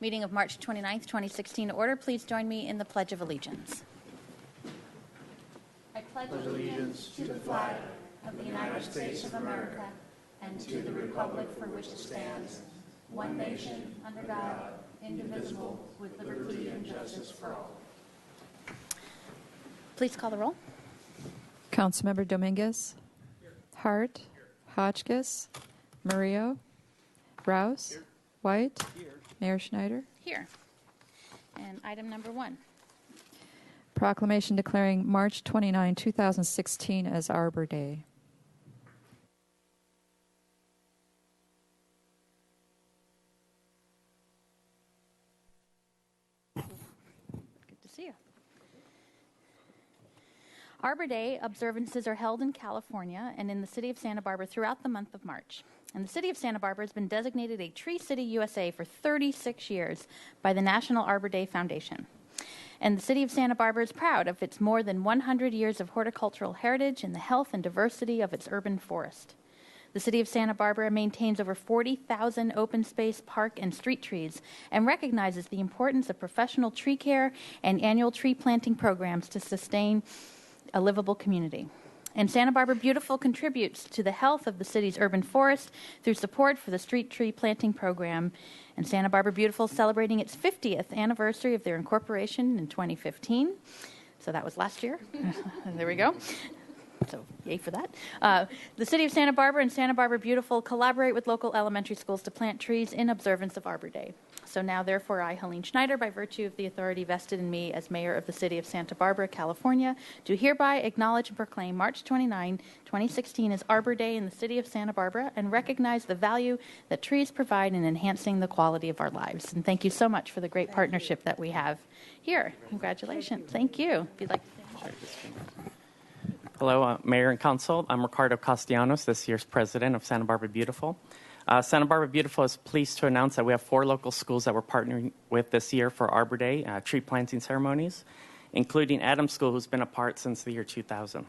Meeting of March 29th, 2016 to order. Please join me in the Pledge of Allegiance. I pledge allegiance to the flag of the United States of America and to the republic for which it stands, one nation, under God, indivisible, with liberty and justice for all. Please call the roll. Councilmember Dominguez. Hart. Hotchkiss. Murillo. Rouse. White. Mayor Schneider. Here. And item number 1. Proclamation declaring March 29, 2016 as Arbor Day. Good to see you. Arbor Day observances are held in California and in the city of Santa Barbara throughout the month of March. And the city of Santa Barbara has been designated a Tree City USA for 36 years by the National Arbor Day Foundation. And the city of Santa Barbara is proud of its more than 100 years of horticultural heritage and the health and diversity of its urban forest. The city of Santa Barbara maintains over 40,000 open space, park, and street trees and recognizes the importance of professional tree care and annual tree planting programs to sustain a livable community. And Santa Barbara Beautiful contributes to the health of the city's urban forest through support for the street tree planting program. And Santa Barbara Beautiful is celebrating its 50th anniversary of their incorporation in 2015. So that was last year. There we go. So yay for that. The city of Santa Barbara and Santa Barbara Beautiful collaborate with local elementary schools to plant trees in observance of Arbor Day. So now, therefore, I, Helene Schneider, by virtue of the authority vested in me as mayor of the city of Santa Barbara, California, do hereby acknowledge and proclaim March 29, 2016 as Arbor Day in the city of Santa Barbara and recognize the value that trees provide in enhancing the quality of our lives. And thank you so much for the great partnership that we have here. Congratulations. Thank you. If you'd like to say more. Hello, Mayor and Council. I'm Ricardo Castellanos, this year's president of Santa Barbara Beautiful. Santa Barbara Beautiful is pleased to announce that we have 4 local schools that we're partnering with this year for Arbor Day tree planting ceremonies, including Adams School, who's been a part since the year 2000.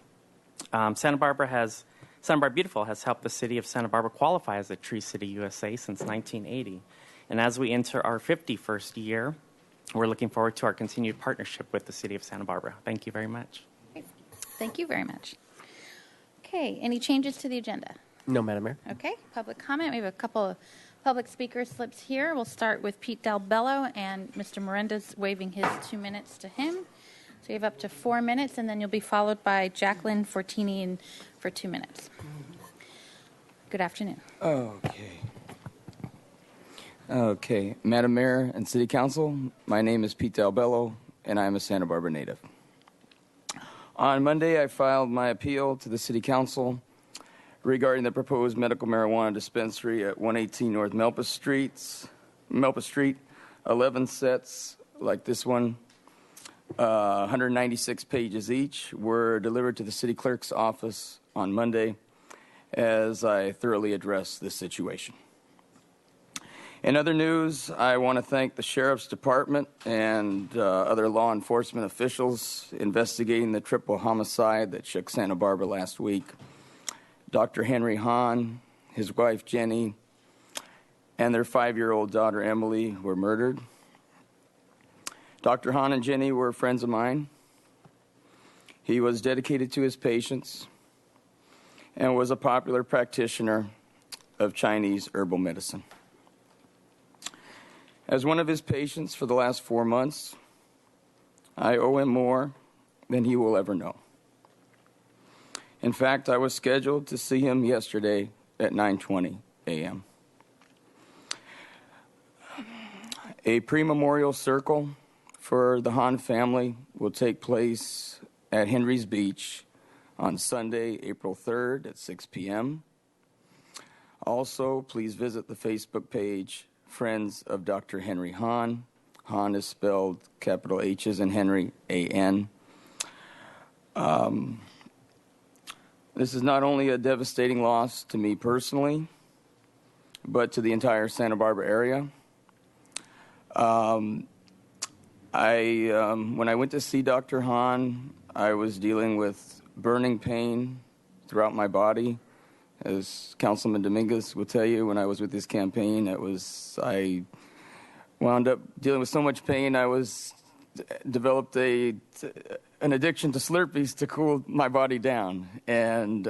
Santa Barbara Beautiful has helped the city of Santa Barbara qualify as a Tree City USA since 1980. And as we enter our 51st year, we're looking forward to our continued partnership with the city of Santa Barbara. Thank you very much. Thank you very much. Okay, any changes to the agenda? No, Madam Mayor. Okay, public comment. We have a couple of public speaker slips here. We'll start with Pete Del Bello, and Mr. Miranda's waiving his 2 minutes to him. So you have up to 4 minutes, and then you'll be followed by Jacqueline Fortini for 2 minutes. Good afternoon. Okay, Madam Mayor and City Council, my name is Pete Del Bello, and I am a Santa Barbara native. On Monday, I filed my appeal to the City Council regarding the proposed medical marijuana dispensary at 118 North Melpa Street. 11 sets like this one, 196 pages each, were delivered to the city clerk's office on Monday as I thoroughly addressed this situation. In other news, I want to thank the Sheriff's Department and other law enforcement officials investigating the triple homicide that shook Santa Barbara last week. Dr. Henry Hahn, his wife Jenny, and their 5-year-old daughter Emily were murdered. Dr. Hahn and Jenny were friends of mine. He was dedicated to his patients and was a popular practitioner of Chinese herbal medicine. As one of his patients for the last 4 months, I owe him more than he will ever know. In fact, I was scheduled to see him yesterday at 9:20 a.m. A pre-memorial circle for the Hahn family will take place at Henry's Beach on Sunday, April 3rd at 6 p.m. Also, please visit the Facebook page Friends of Dr. Henry Hahn. Hahn is spelled capital H's in Henry, A-N. This is not only a devastating loss to me personally, but to the entire Santa Barbara area. When I went to see Dr. Hahn, I was dealing with burning pain throughout my body. As Councilman Dominguez will tell you, when I was with his campaign, one wound up dealing with so much pain, I developed an addiction to Slurpees to cool my body down. And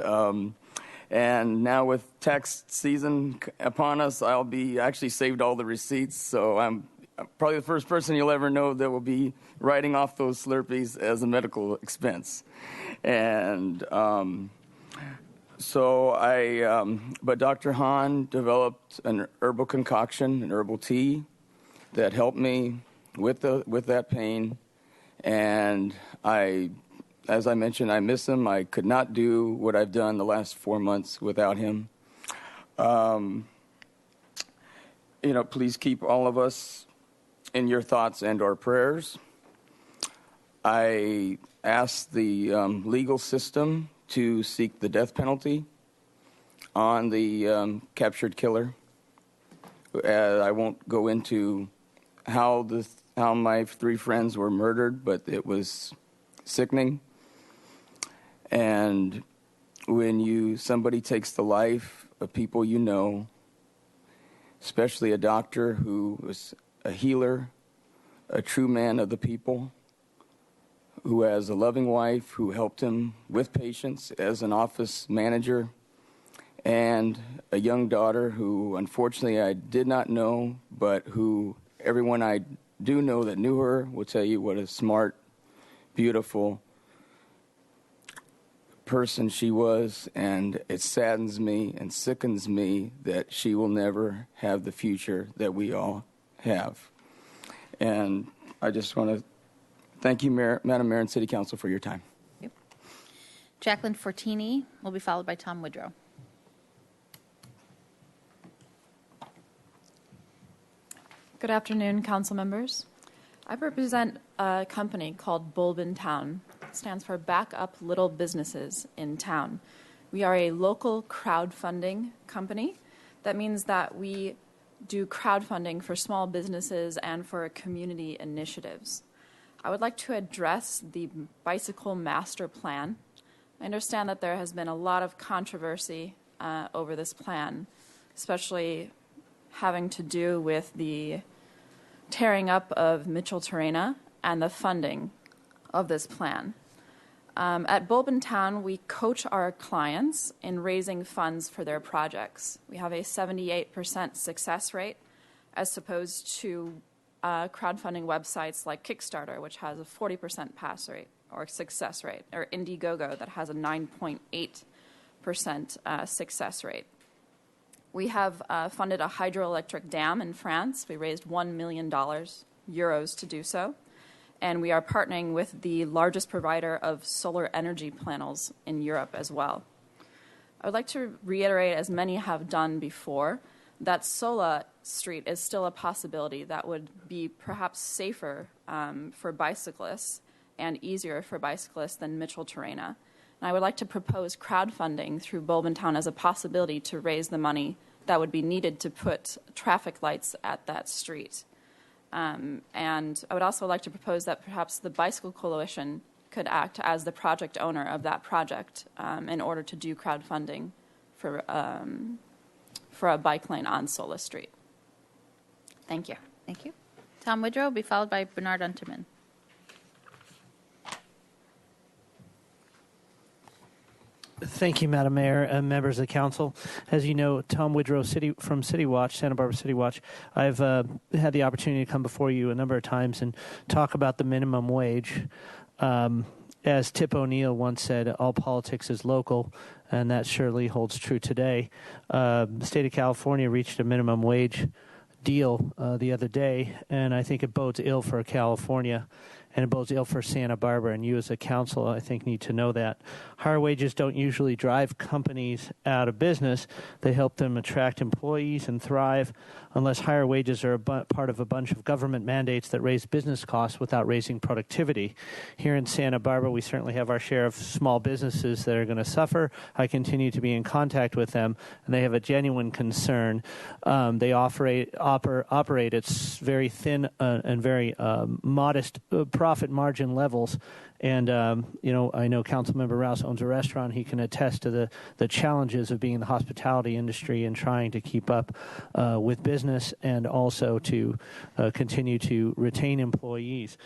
now with tax season upon us, I'll be actually saved all the receipts. So I'm probably the first person you'll ever know that will be writing off those Slurpees as a medical expense. And but Dr. Hahn developed an herbal concoction, an herbal tea that helped me with that pain. And as I mentioned, I miss him. I could not do what I've done the last 4 months without him. Please keep all of us in your thoughts and or prayers. I asked the legal system to seek the death penalty on the captured killer. I won't go into how my 3 friends were murdered, but it was sickening. And when somebody takes the life of people you know, especially a doctor who was a healer, a true man of the people, who has a loving wife who helped him with patients as an office manager, and a young daughter who unfortunately I did not know, but who everyone I do know that knew her will tell you what a smart, beautiful person she was, and it saddens me and sickens me that she will never have the future that we all have. And I just want to thank you, Madam Mayor and City Council, for your time. Thank you. Jacqueline Fortini will be followed by Tom Woodrow. Good afternoon, council members. I represent a company called Bulbin Town. It stands for Back Up Little Businesses in Town. We are a local crowdfunding company. That means that we do crowdfunding for small businesses and for community initiatives. I would like to address the Bicycle Master Plan. I understand that there has been a lot of controversy over this plan, especially having to do with the tearing up of Mitchell Terrena and the funding of this plan. At Bulbin Town, we coach our clients in raising funds for their projects. We have a 78% success rate as opposed to crowdfunding websites like Kickstarter, which has a 40% pass rate or success rate, or Indiegogo that has a 9.8% success rate. We have funded a hydroelectric dam in France. We raised €1 million to do so. And we are partnering with the largest provider of solar energy panels in Europe as well. I would like to reiterate, as many have done before, that Sola Street is still a possibility that would be perhaps safer for bicyclists and easier for bicyclists than Mitchell Terrena. And I would like to propose crowdfunding through Bulbin Town as a possibility to raise the money that would be needed to put traffic lights at that street. And I would also like to propose that perhaps the Bicycle Coalition could act as the project owner of that project in order to do crowdfunding for a bike lane on Sola Street. Thank you. Thank you. Tom Woodrow will be followed by Bernard Unterman. Thank you, Madam Mayor and members of the council. As you know, Tom Woodrow from City Watch, Santa Barbara City Watch. I've had the opportunity to come before you a number of times and talk about the minimum wage. As Tip O'Neill once said, all politics is local, and that surely holds true today. The state of California reached a minimum wage deal the other day, and I think it bodes ill for California. And it bodes ill for Santa Barbara, and you as a council, I think, need to know that. Higher wages don't usually drive companies out of business. They help them attract employees and thrive, unless higher wages are part of a bunch of government mandates that raise business costs without raising productivity. Here in Santa Barbara, we certainly have our share of small businesses that are going to suffer. I continue to be in contact with them, and they have a genuine concern. They operate at very thin and very modest profit margin levels. And, I know Councilmember Rouse owns a restaurant. He can attest to the challenges of being in the hospitality industry and trying to keep up with business and also to continue to retain employees.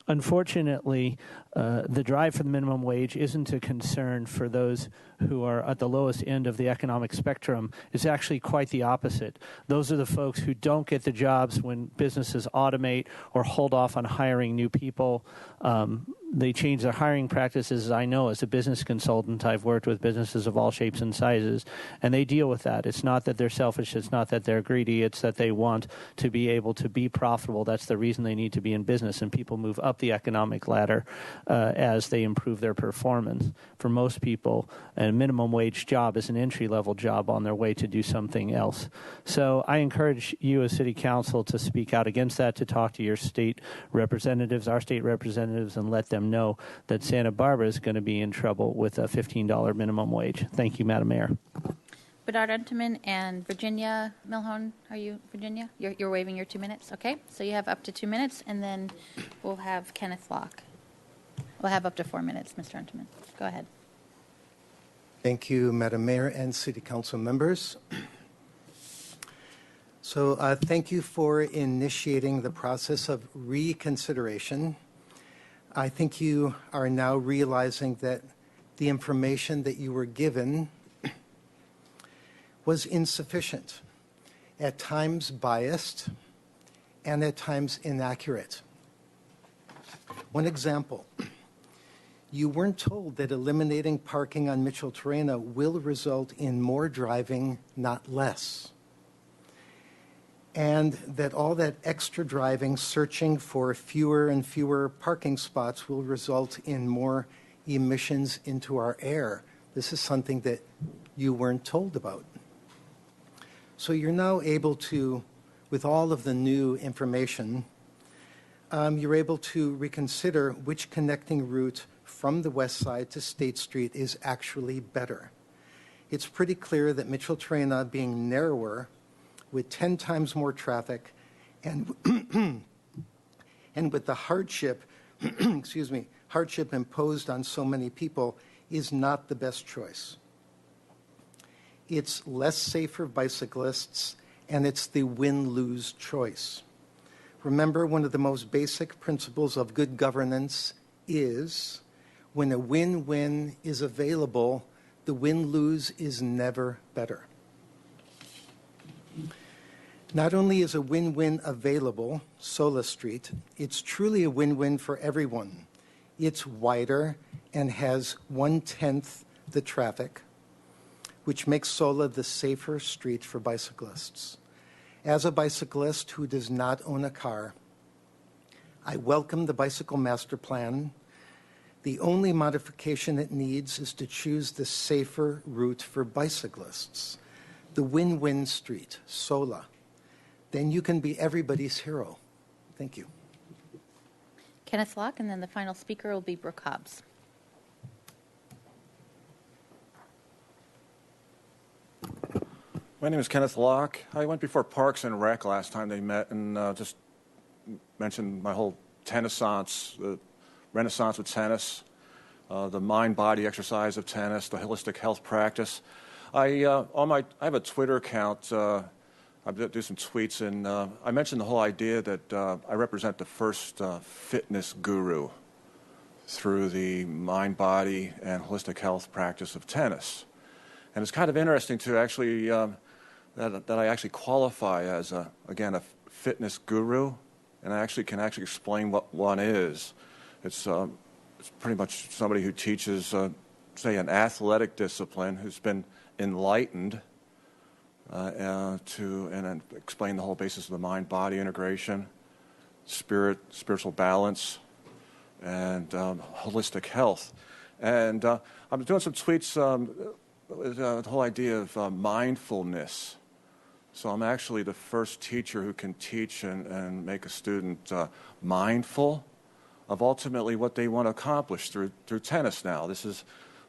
Unfortunately, the drive for the minimum wage isn't a concern for those who are at the lowest end of the economic spectrum. It's actually quite the opposite. Those are the folks who don't get the jobs when businesses automate or hold off on hiring new people. They change their hiring practices. I know as a business consultant, I've worked with businesses of all shapes and sizes, and they deal with that. It's not that they're selfish. It's not that they're greedy. It's that they want to be able to be profitable. That's the reason they need to be in business, and people move up the economic ladder as they improve their performance. For most people, a minimum wage job is an entry-level job on their way to do something else. So I encourage you as City Council to speak out against that, to talk to your state representatives, our state representatives, and let them know that Santa Barbara is going to be in trouble with a $15 minimum wage. Thank you, Madam Mayor. Bedard Entenmann and Virginia Milhone. Are you Virginia? You're waiving your 2 minutes. Okay, so you have up to 2 minutes, and then we'll have Kenneth Locke. We'll have up to 4 minutes, Mr. Entenmann. Go ahead. Thank you, Madam Mayor and City Council members. So thank you for initiating the process of reconsideration. I think you are now realizing that the information that you were given was insufficient, at times biased, and at times inaccurate. One example, you weren't told that eliminating parking on Mitchell-Torrena will result in more driving, not less. And that all that extra driving, searching for fewer and fewer parking spots will result in more emissions into our air. This is something that you weren't told about. So you're now able to, with all of the new information, you're able to reconsider which connecting route from the west side to State Street is actually better. It's pretty clear that Mitchell-Torrena, being narrower, with 10 times more traffic, and and with the hardship, hardship imposed on so many people, is not the best choice. It's less safe for bicyclists, and it's the win-lose choice. Remember, one of the most basic principles of good governance is when a win-win is available, the win-lose is never better. Not only is a win-win available, Sola Street, it's truly a win-win for everyone. It's wider and has 1/10 the traffic, which makes Sola the safer street for bicyclists. As a bicyclist who does not own a car, I welcome the Bicycle Master Plan. The only modification it needs is to choose the safer route for bicyclists, the win-win street, Sola. Then you can be everybody's hero. Thank you. Kenneth Locke, and then the final speaker will be Brooke Hobbs. My name is Kenneth Locke. I went before Parks and Rec last time they met and just mentioned my whole tennis-sance, the renaissance of tennis, the mind-body exercise of tennis, the holistic health practice. I have a Twitter account. I do some tweets, and I mentioned the whole idea that I represent the first fitness guru through the mind-body and holistic health practice of tennis. And it's kind of interesting to actually that I actually qualify as a fitness guru, and I can explain what one is. It's pretty much somebody who teaches, say, an athletic discipline who's been enlightened and explain the whole basis of the mind-body integration, spiritual balance, and holistic health. And I'm doing some tweets with the whole idea of mindfulness. So I'm actually the first teacher who can teach and make a student mindful of ultimately what they want to accomplish through tennis now. This is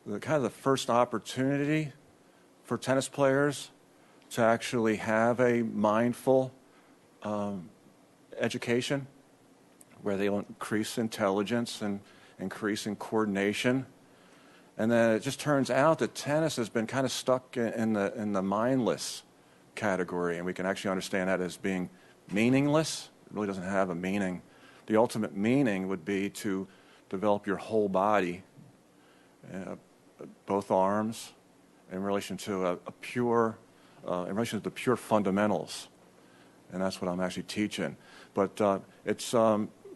kind of the first opportunity for tennis players to actually have a mindful education where they will increase intelligence and increase in coordination. And then it just turns out that tennis has been kind of stuck in the mindless category, and we can actually understand that as being meaningless. It really doesn't have a meaning. The ultimate meaning would be to develop your whole body, both arms, in relation to in relation to the pure fundamentals, and that's what I'm actually teaching. But it's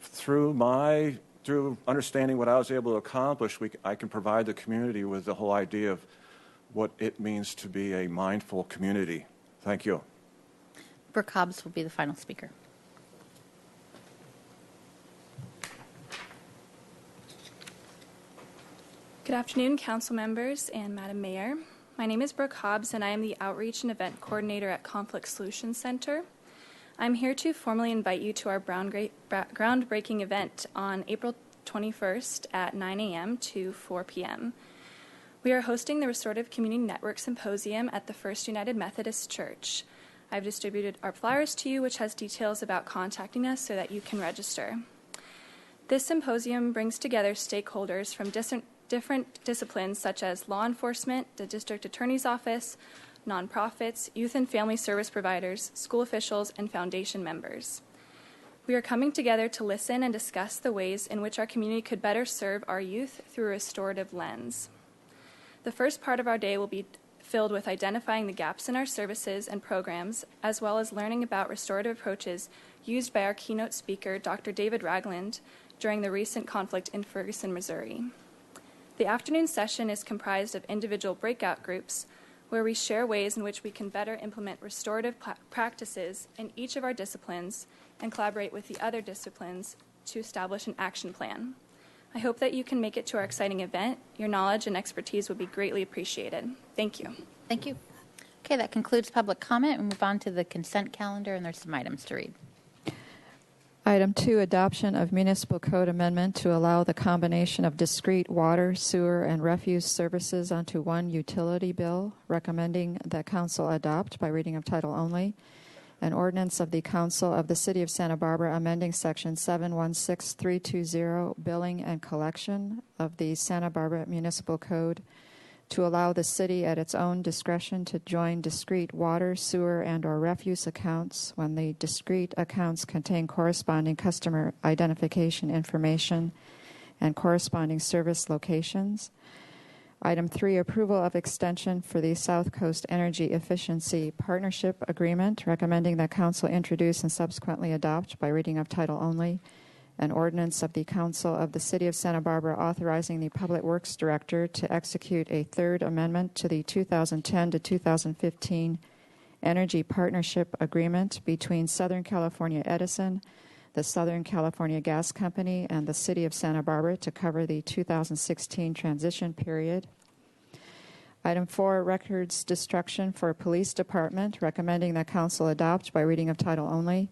through understanding what I was able to accomplish, I can provide the community with the whole idea of what it means to be a mindful community. Thank you. Brooke Hobbs will be the final speaker. Good afternoon, council members and Madam Mayor. My name is Brooke Hobbs, and I am the Outreach and Event Coordinator at Conflict Solutions Center. I'm here to formally invite you to our groundbreaking event on April 21st at 9 a.m. to 4 p.m. We are hosting the Restorative Community Network Symposium at the First United Methodist Church. I've distributed our flyers to you, which has details about contacting us so that you can register. This symposium brings together stakeholders from different disciplines such as law enforcement, the district attorney's office, nonprofits, youth and family service providers, school officials, and foundation members. We are coming together to listen and discuss the ways in which our community could better serve our youth through a restorative lens. The first part of our day will be filled with identifying the gaps in our services and programs, as well as learning about restorative approaches used by our keynote speaker, Dr. David Ragland, during the recent conflict in Ferguson, Missouri. The afternoon session is comprised of individual breakout groups where we share ways in which we can better implement restorative practices in each of our disciplines and collaborate with the other disciplines to establish an action plan. I hope that you can make it to our exciting event. Your knowledge and expertise would be greatly appreciated. Thank you. Thank you. Okay, that concludes public comment. We move on to the consent calendar, and there's some items to read. Item 2, adoption of municipal code amendment to allow the combination of discrete water, sewer, and refuse services onto one utility bill, recommending that council adopt by reading of title only. An ordinance of the Council of the City of Santa Barbara amending Section 716320, billing and collection of the Santa Barbara Municipal Code to allow the city at its own discretion to join discrete water, sewer, and or refuse accounts when the discrete accounts contain corresponding customer identification information and corresponding service locations. Item 3, approval of extension for the South Coast Energy Efficiency Partnership Agreement, recommending that council introduce and subsequently adopt by reading of title only an ordinance of the Council of the City of Santa Barbara authorizing the Public Works Director to execute a third amendment to the 2010 to 2015 Energy Partnership Agreement between Southern California Edison, the Southern California Gas Company, and the City of Santa Barbara to cover the 2016 transition period. Item 4, records destruction for Police Department, recommending that council adopt by reading of title only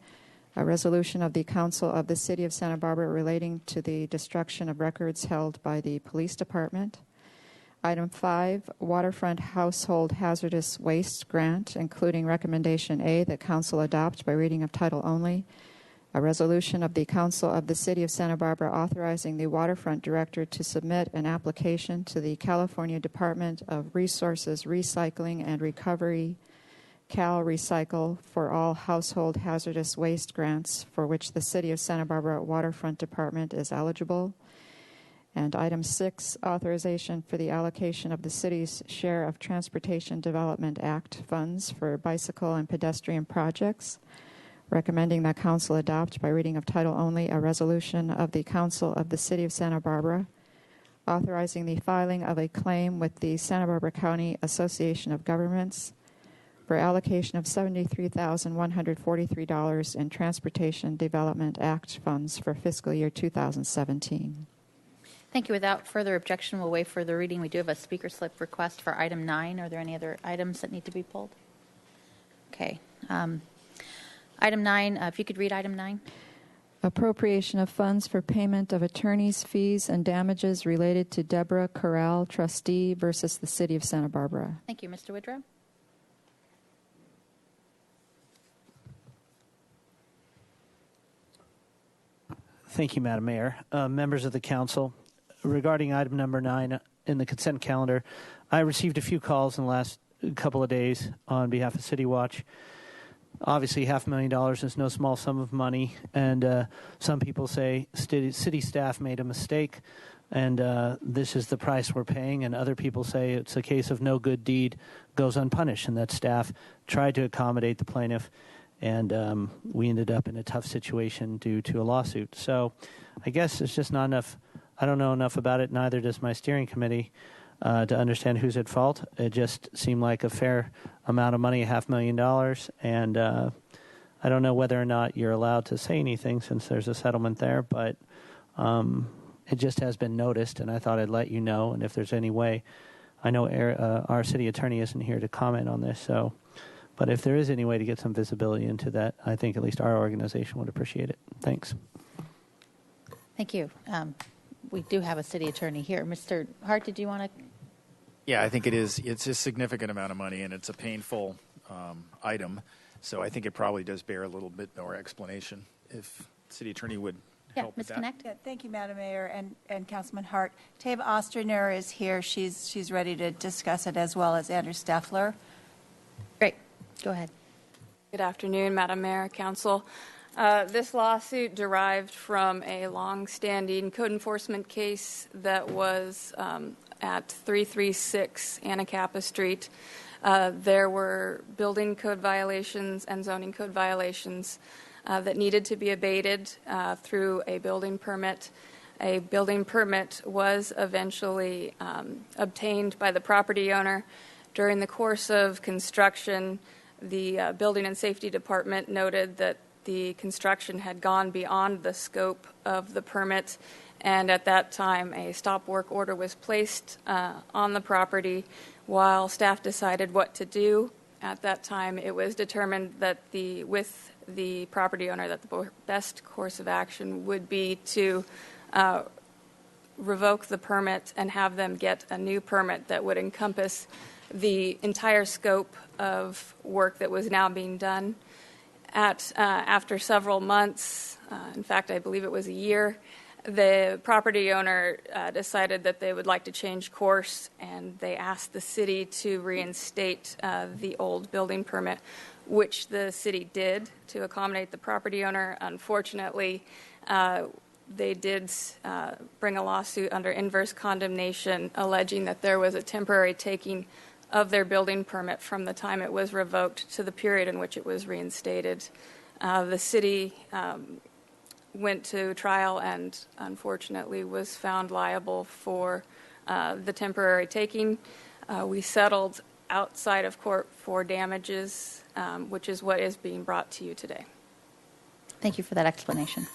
a resolution of the Council of the City of Santa Barbara relating to the destruction of records held by the Police Department. Item 5, waterfront household hazardous waste grant, including recommendation A, that council adopt by reading of title only a resolution of the Council of the City of Santa Barbara authorizing the waterfront director to submit an application to the California Department of Resources, Recycling, and Recovery, Cal Recycle, for all household hazardous waste grants for which the City of Santa Barbara Waterfront Department is eligible. And item 6, authorization for the allocation of the city's share of Transportation Development Act funds for bicycle and pedestrian projects, recommending that council adopt by reading of title only a resolution of the Council of the City of Santa Barbara authorizing the filing of a claim with the Santa Barbara County Association of Governments for allocation of $73,143 in Transportation Development Act funds for fiscal year 2017. Thank you. Without further objection, we'll waive further reading. We do have a speaker slip request for item 9. Are there any other items that need to be pulled? Okay. Item 9, if you could read item 9. Appropriation of funds for payment of attorney's fees and damages related to Deborah Corral, trustee, versus the City of Santa Barbara. Thank you. Mr. Woodrow? Thank you, Madam Mayor. Members of the council, regarding item number 9 in the consent calendar, I received a few calls in the last couple of days on behalf of City Watch. Obviously, $500,000 is no small sum of money, and some people say city staff made a mistake, and this is the price we're paying, and other people say it's a case of no good deed goes unpunished, and that staff tried to accommodate the plaintiff, and we ended up in a tough situation due to a lawsuit. So I guess it's just not enough. I don't know enough about it, neither does my steering committee, to understand who's at fault. It just seemed like a fair amount of money, $500,000, and I don't know whether or not you're allowed to say anything since there's a settlement there, but it just has been noticed, and I thought I'd let you know, and if there's any way, I know our city attorney isn't here to comment on this, so, but if there is any way to get some visibility into that, I think at least our organization would appreciate it. Thanks. Thank you. We do have a city attorney here. Mr. Hart, did you want to? Yeah, I think it is. It's a significant amount of money, and it's a painful item. So I think it probably does bear a little bit more explanation. If the city attorney would help with Ms. that. Connect. Yeah, thank you, Madam Mayor and Councilman Hart. Tava Osterner is here. She's ready to discuss it, as well as Andrew Steffler. Great. Go ahead. Good afternoon, Madam Mayor, Council. This lawsuit derived from a long-standing code enforcement case that was at 336 Anacapa Street. There were building code violations and zoning code violations that needed to be abated through a building permit. A building permit was eventually obtained by the property owner. During the course of construction, the Building and Safety Department noted that the construction had gone beyond the scope of the permit, and at that time a stop work order was placed on the property while staff decided what to do. At that time, it was determined that with the property owner that the best course of action would be to revoke the permit and have them get a new permit that would encompass the entire scope of work that was now being done. After several months, in fact, I believe it was a year, the property owner decided that they would like to change course, and they asked the city to reinstate the old building permit, which the city did to accommodate the property owner. Unfortunately, they did bring a lawsuit under inverse condemnation, alleging that there was a temporary taking of their building permit from the time it was revoked to the period in which it was reinstated. The city went to trial and unfortunately was found liable for the temporary taking. We settled outside of court for damages, which is what is being brought to you today. Thank you for that explanation.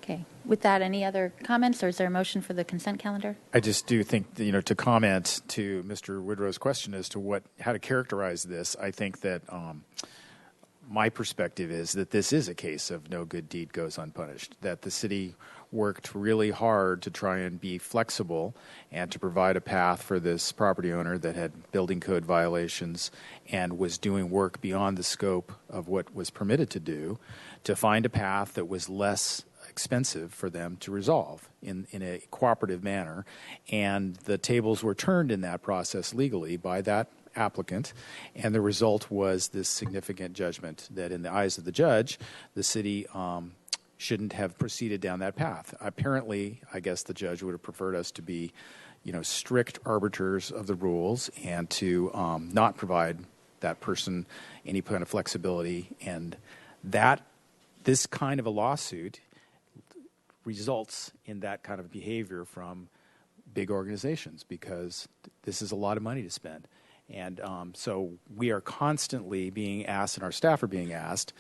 Okay. With that, any other comments, or is there a motion for the consent calendar? I just do think, to comment to Mr. Woodrow's question as to how to characterize this, I think that my perspective is that this is a case of no good deed goes unpunished, that the city worked really hard to try and be flexible and to provide a path for this property owner that had building code violations and was doing work beyond the scope of what was permitted to do, to find a path that was less expensive for them to resolve in a cooperative manner. And the tables were turned in that process legally by that applicant, and the result was this significant judgment that in the eyes of the judge, the city shouldn't have proceeded down that path. Apparently, I guess the judge would have preferred us to be, strict arbiters of the rules and to not provide that person any kind of flexibility, and this kind of a lawsuit results in that kind of behavior from big organizations, because this is a lot of money to spend. And so we are constantly being asked, and our staff are being asked,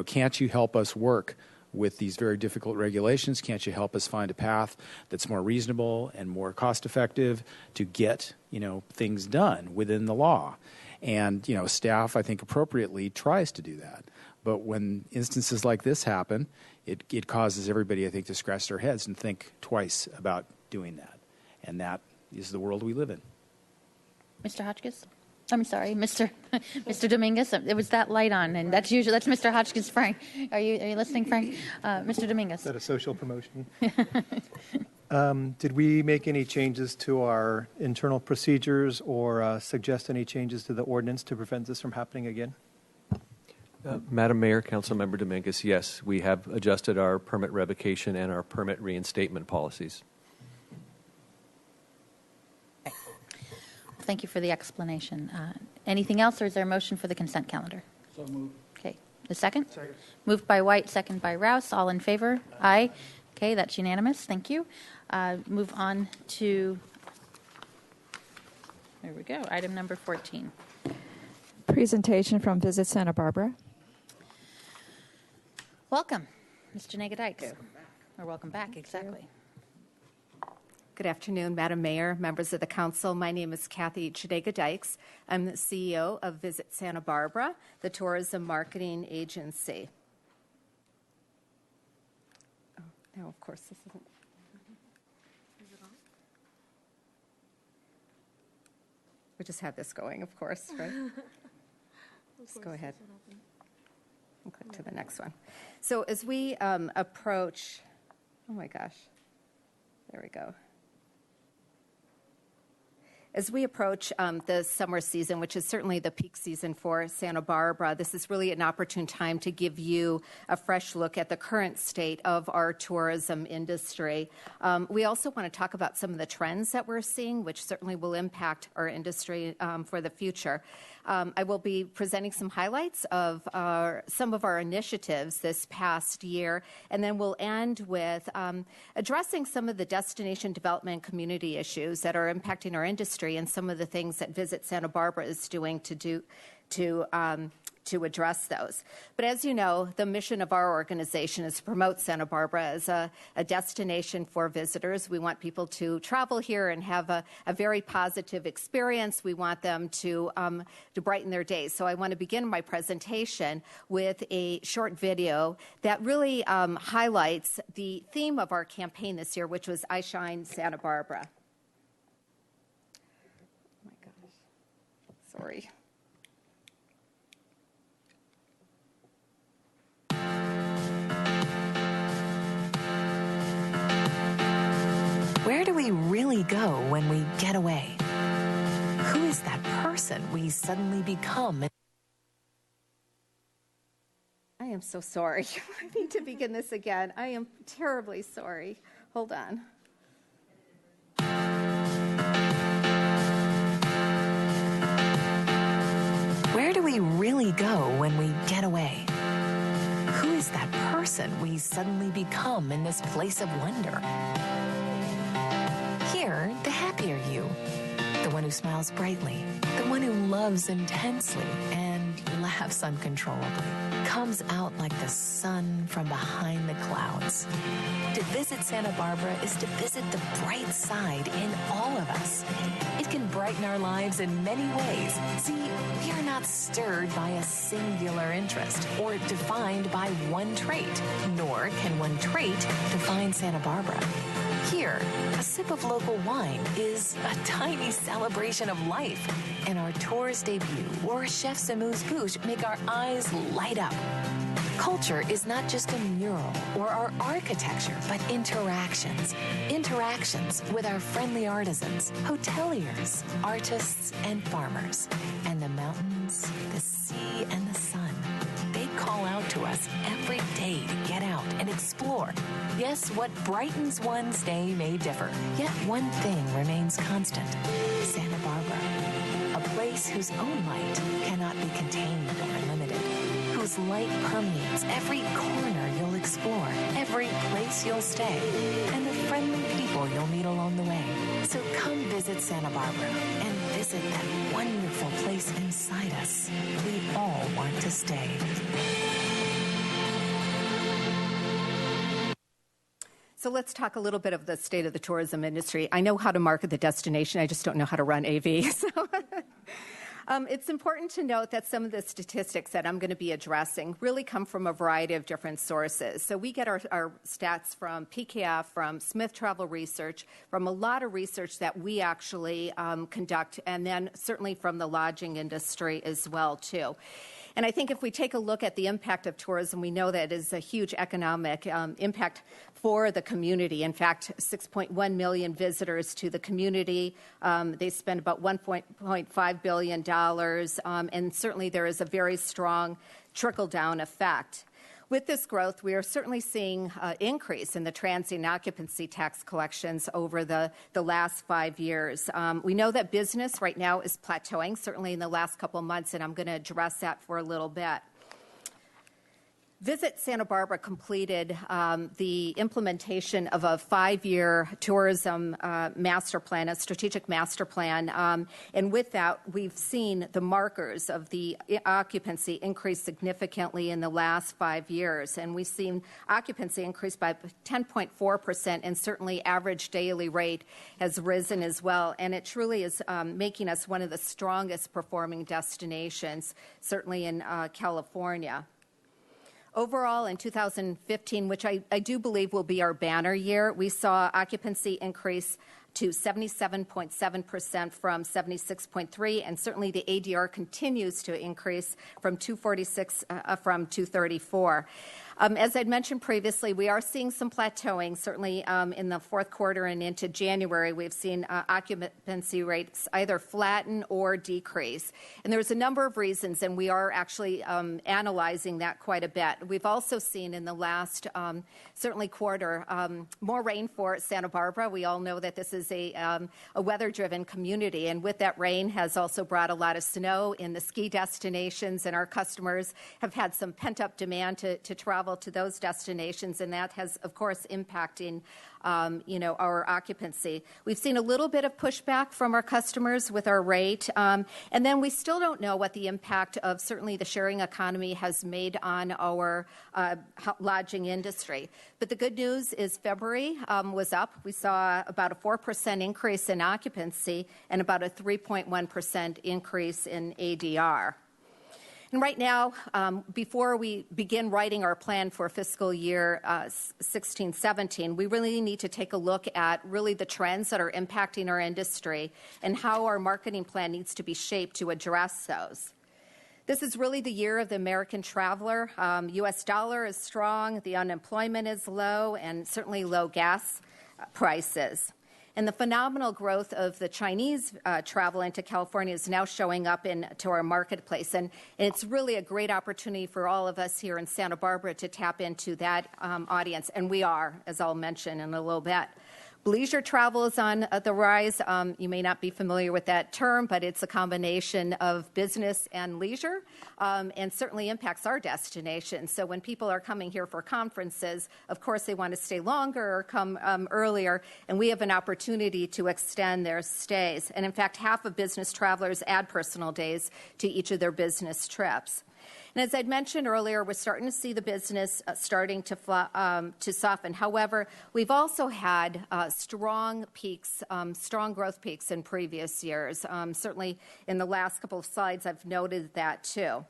can't you help us work with these very difficult regulations? Can't you help us find a path that's more reasonable and more cost effective to get, things done within the law? And, staff, I think, appropriately tries to do that. But when instances like this happen, it causes everybody, I think, to scratch their heads and think twice about doing that. And that is the world we live in. Mr. Hotchkiss? I'm sorry, Mr. Mr. Dominguez. It was that light on, and that's Mr. Hotchkiss. Frank, are you listening, Frank? Mr. Dominguez. Is that a social promotion? Did we make any changes to our internal procedures or suggest any changes to the ordinance to prevent this from happening again? Madam Mayor, Councilmember Dominguez, yes, we have adjusted our permit revocation and our permit reinstatement policies. Thank you for the explanation. Anything else, or is there a motion for the consent calendar? So moved. Okay. The second? Second. Moved by White, second by Rouse. All in favor? Aye. Okay, that's unanimous. Thank you. Move on to, there we go, item number 14. Presentation from Visit Santa Barbara. Welcome, Ms. Janega Dykes. Or welcome back, exactly. Good afternoon, Madam Mayor, members of the council. My name is Kathy Janega Dykes. I'm the CEO of Visit Santa Barbara, the tourism marketing agency. Oh, now, of course, this isn't. Is it on? We just had this going, of course, right? Let's go ahead. And click to the next one. So as we approach, oh my gosh, there we go. As we approach the summer season, which is certainly the peak season for Santa Barbara, this is really an opportune time to give you a fresh look at the current state of our tourism industry. We also want to talk about some of the trends that we're seeing, which certainly will impact our industry for the future. I will be presenting some highlights of some of our initiatives this past year, and then we'll end with addressing some of the destination development community issues that are impacting our industry and some of the things that Visit Santa Barbara is doing to address those. But as you know, the mission of our organization is to promote Santa Barbara as a destination for visitors. We want people to travel here and have a very positive experience. We want them to brighten their days. So I want to begin my presentation with a short video that really highlights the theme of our campaign this year, which was I Shine Santa Barbara. Oh my gosh, sorry. Where do we really go when we get away? Who is that person we suddenly become? I am so sorry. I need to begin this again. I am terribly sorry. Hold on. Where do we really go when we get away? Who is that person we suddenly become in this place of wonder? Here, the happier you, the one who smiles brightly, the one who loves intensely and laughs uncontrollably, comes out like the sun from behind the clouds. To visit Santa Barbara is to visit the bright side in all of us. It can brighten our lives in many ways. See, we are not stirred by a singular interest or defined by one trait, nor can one trait define Santa Barbara. Here, a sip of local wine is a tiny celebration of life, and our tour's debut or chef's amuse-bouche make our eyes light up. Culture is not just a mural or our architecture, but interactions. Interactions with our friendly artisans, hoteliers, artists, and farmers. And the mountains, the sea, and the sun. They call out to us every day to get out and explore. Yes, what brightens one's day may differ, yet one thing remains constant. Santa Barbara, a place whose own light cannot be contained or limited, whose light permeates every corner you'll explore, every place you'll stay, and the friendly people you'll meet along the way. So come visit Santa Barbara and visit that wonderful place inside us. We all want to stay. So let's talk a little bit of the state of the tourism industry. I know how to market the destination. I just don't know how to run AV. So It's important to note that some of the statistics that I'm going to be addressing really come from a variety of different sources. So we get our stats from PKF, from Smith Travel Research, from a lot of research that we actually conduct, and then certainly from the lodging industry as well, too. And I think if we take a look at the impact of tourism, we know that it is a huge economic impact for the community. In fact, 6.1 million visitors to the community. They spend about $1.5 billion, and certainly there is a very strong trickle-down effect. With this growth, we are certainly seeing an increase in the transient occupancy tax collections over the last 5 years. We know that business right now is plateauing, certainly in the last couple of months, and I'm going to address that for a little bit. Visit Santa Barbara completed the implementation of a 5-year tourism master plan, a strategic master plan. And with that, we've seen the markers of the occupancy increase significantly in the last 5 years. And we've seen occupancy increase by 10.4%, and certainly average daily rate has risen as well. And it truly is making us one of the strongest performing destinations, certainly in California. Overall, in 2015, which I do believe will be our banner year, we saw occupancy increase to 77.7% from 76.3%, and certainly the ADR continues to increase from 246 from 234. As I'd mentioned previously, we are seeing some plateauing. Certainly in the fourth quarter and into January, we've seen occupancy rates either flatten or decrease. And there's a number of reasons, and we are actually analyzing that quite a bit. We've also seen in the last, certainly quarter, more rain for Santa Barbara. We all know that this is a weather-driven community, and with that rain has also brought a lot of snow in the ski destinations, and our customers have had some pent-up demand to travel to those destinations, and that has, of course, impacting our occupancy. We've seen a little bit of pushback from our customers with our rate, and then we still don't know what the impact of certainly the sharing economy has made on our lodging industry. But the good news is February was up. We saw about a 4% increase in occupancy and about a 3.1% increase in ADR. And right now, before we begin writing our plan for fiscal year 16-17, we really need to take a look at really the trends that are impacting our industry and how our marketing plan needs to be shaped to address those. This is really the year of the American traveler. U.S. dollar is strong, the unemployment is low, and certainly low gas prices. And the phenomenal growth of the Chinese travel into California is now showing up into our marketplace. And it's really a great opportunity for all of us here in Santa Barbara to tap into that audience. And we are, as I'll mention in a little bit. Leisure travel is on the rise. You may not be familiar with that term, but it's a combination of business and leisure, and certainly impacts our destination. So when people are coming here for conferences, of course they want to stay longer or come earlier, and we have an opportunity to extend their stays. And in fact, half of business travelers add personal days to each of their business trips. And as I'd mentioned earlier, we're starting to see the business starting to soften. However, we've also had strong peaks, strong growth peaks in previous years. Certainly in the last couple of slides, I've noted that too.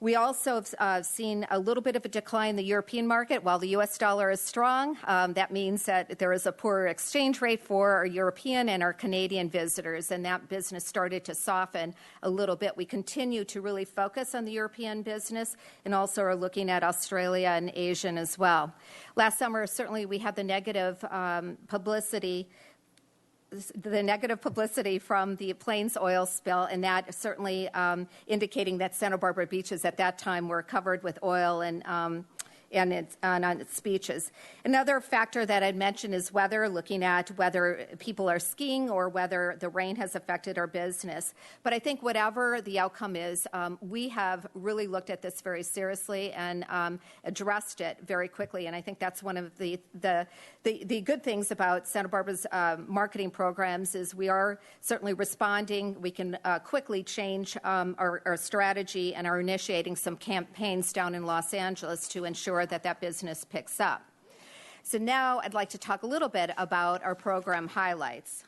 We also have seen a little bit of a decline in the European market. While the U.S. dollar is strong, that means that there is a poorer exchange rate for our European and our Canadian visitors, and that business started to soften a little bit. We continue to really focus on the European business and also are looking at Australia and Asian as well. Last summer, certainly we had the negative publicity from the Plains oil spill, and that certainly indicating that Santa Barbara beaches at that time were covered with oil and on its beaches. Another factor that I'd mention is weather, looking at whether people are skiing or whether the rain has affected our business. But I think whatever the outcome is, we have really looked at this very seriously and addressed it very quickly. And I think that's one of the good things about Santa Barbara's marketing programs is we are certainly responding. We can quickly change our strategy and are initiating some campaigns down in Los Angeles to ensure that business picks up. So now I'd like to talk a little bit about our program highlights.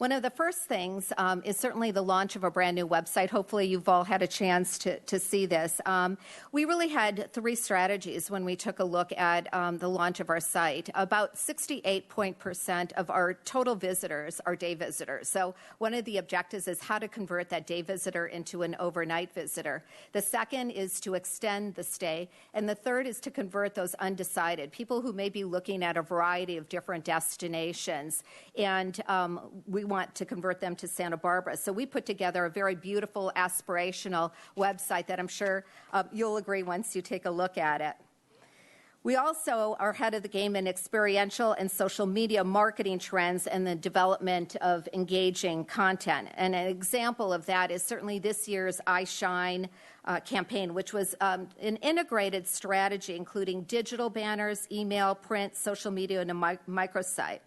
One of the first things is certainly the launch of a brand new website. Hopefully you've all had a chance to see this. We really had three strategies when we took a look at the launch of our site. About 68% of our total visitors are day visitors. So one of the objectives is how to convert that day visitor into an overnight visitor. The second is to extend the stay. And the third is to convert those undecided, people who may be looking at a variety of different destinations. And we want to convert them to Santa Barbara. So we put together a very beautiful, aspirational website that I'm sure you'll agree once you take a look at it. We also are ahead of the game in experiential and social media marketing trends and the development of engaging content. And an example of that is certainly this year's I Shine campaign, which was an integrated strategy including digital banners, email, print, social media, and a microsite.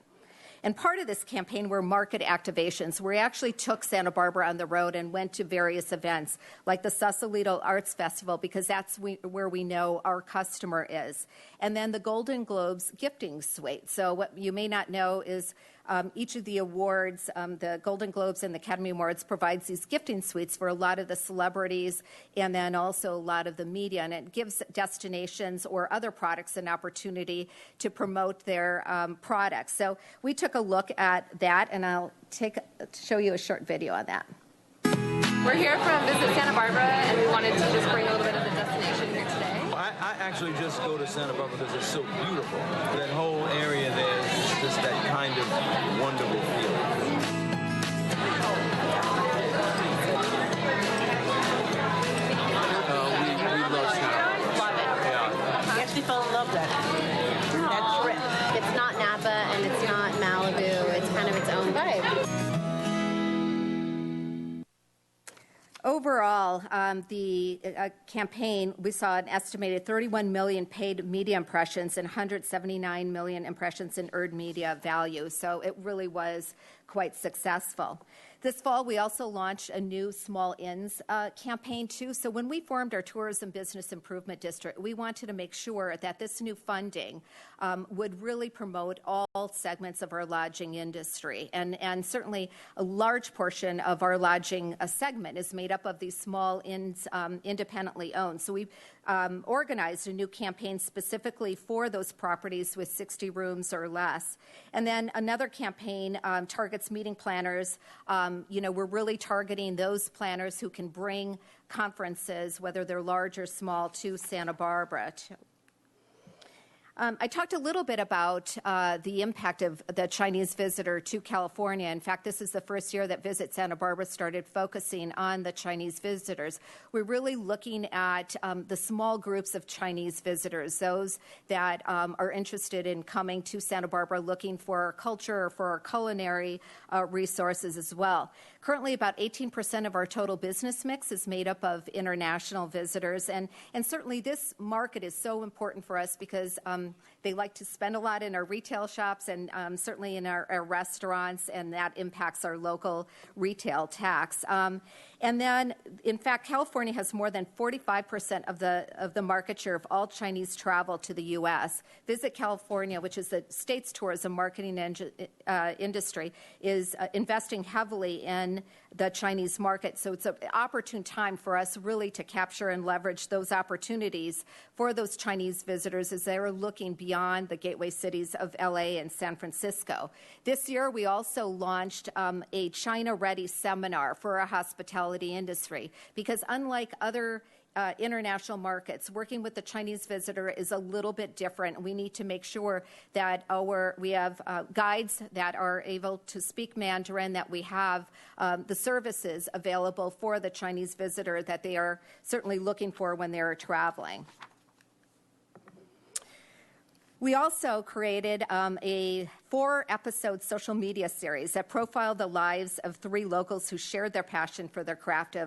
And part of this campaign were market activations. We actually took Santa Barbara on the road and went to various events like the Sausalito Arts Festival because that's where we know our customer is. And then the Golden Globes gifting suite. So what you may not know is each of the awards, the Golden Globes and the Academy Awards, provides these gifting suites for a lot of the celebrities and then also a lot of the media. And it gives destinations or other products an opportunity to promote their products. So we took a look at that, and I'll show you a short video on that. We're here from Visit Santa Barbara, and we wanted to just bring a little bit of the destination here today. I actually just go to Santa Barbara because it's so beautiful. That whole area there is just that kind of wonderful feeling. We love Santa Barbara. Love it. Yeah. We actually fell in love that trip. It's not Napa and it's not Malibu. It's kind of its own vibe. Overall, the campaign, we saw an estimated 31 million paid media impressions and 179 million impressions in earned media value. So it really was quite successful. This fall, we also launched a new Small Inns campaign, too. So when we formed our Tourism Business Improvement District, we wanted to make sure that this new funding would really promote all segments of our lodging industry. And certainly a large portion of our lodging segment is made up of these small inns independently owned. So we organized a new campaign specifically for those properties with 60 rooms or less. And then another campaign targets meeting planners. We're really targeting those planners who can bring conferences, whether they're large or small, to Santa Barbara. I talked a little bit about the impact of the Chinese visitor to California. In fact, this is the first year that Visit Santa Barbara started focusing on the Chinese visitors. We're really looking at the small groups of Chinese visitors, those that are interested in coming to Santa Barbara looking for our culture or for our culinary resources as well. Currently, about 18% of our total business mix is made up of international visitors. And certainly this market is so important for us because they like to spend a lot in our retail shops and certainly in our restaurants, and that impacts our local retail tax. And then, in fact, California has more than 45% of the market share of all Chinese travel to the U.S. Visit California, which is the state's tourism marketing industry, is investing heavily in the Chinese market. So it's an opportune time for us really to capture and leverage those opportunities for those Chinese visitors as they're looking beyond the gateway cities of L.A. and San Francisco. This year, we also launched a China-ready seminar for our hospitality industry because unlike other international markets, working with the Chinese visitor is a little bit different. We need to make sure that we have guides that are able to speak Mandarin, that we have the services available for the Chinese visitor that they are certainly looking for when they're traveling. We also created a 4-episode social media series that profiled the lives of 3 locals who shared their passion for their craft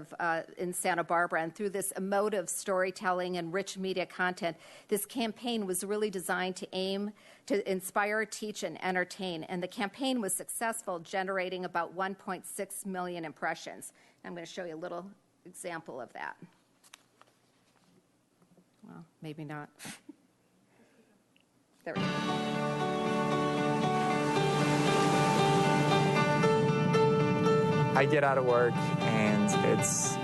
in Santa Barbara. And through this emotive storytelling and rich media content, this campaign was really designed to aim to inspire, teach, and entertain. And the campaign was successful, generating about 1.6 million impressions. I'm going to show you a little example of that. Well, maybe not. There we go. I get out of work and it's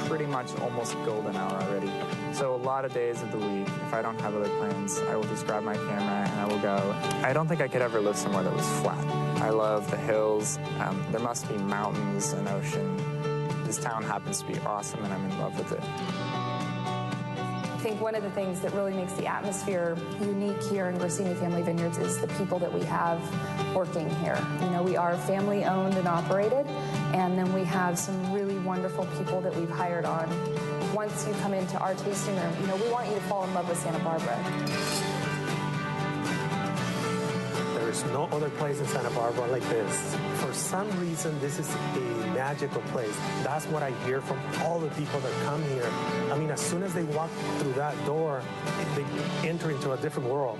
pretty much almost golden hour already. So a lot of days of the week, if I don't have other plans, I will just grab my camera and I will go. I don't think I could ever live somewhere that was flat. I love the hills. There must be mountains and ocean. This town happens to be awesome and I'm in love with it. I think one of the things that really makes the atmosphere unique here in Rossini Family Vineyards is the people that we have working here. You know, we are family owned and operated, and then we have some really wonderful people that we've hired on. Once you come into our tasting room, you know, we want you to fall in love with Santa Barbara. There's no other place in Santa Barbara like this. For some reason, this is a magical place. That's what I hear from all the people that come here. I mean, as soon as they walk through that door, they enter into a different world.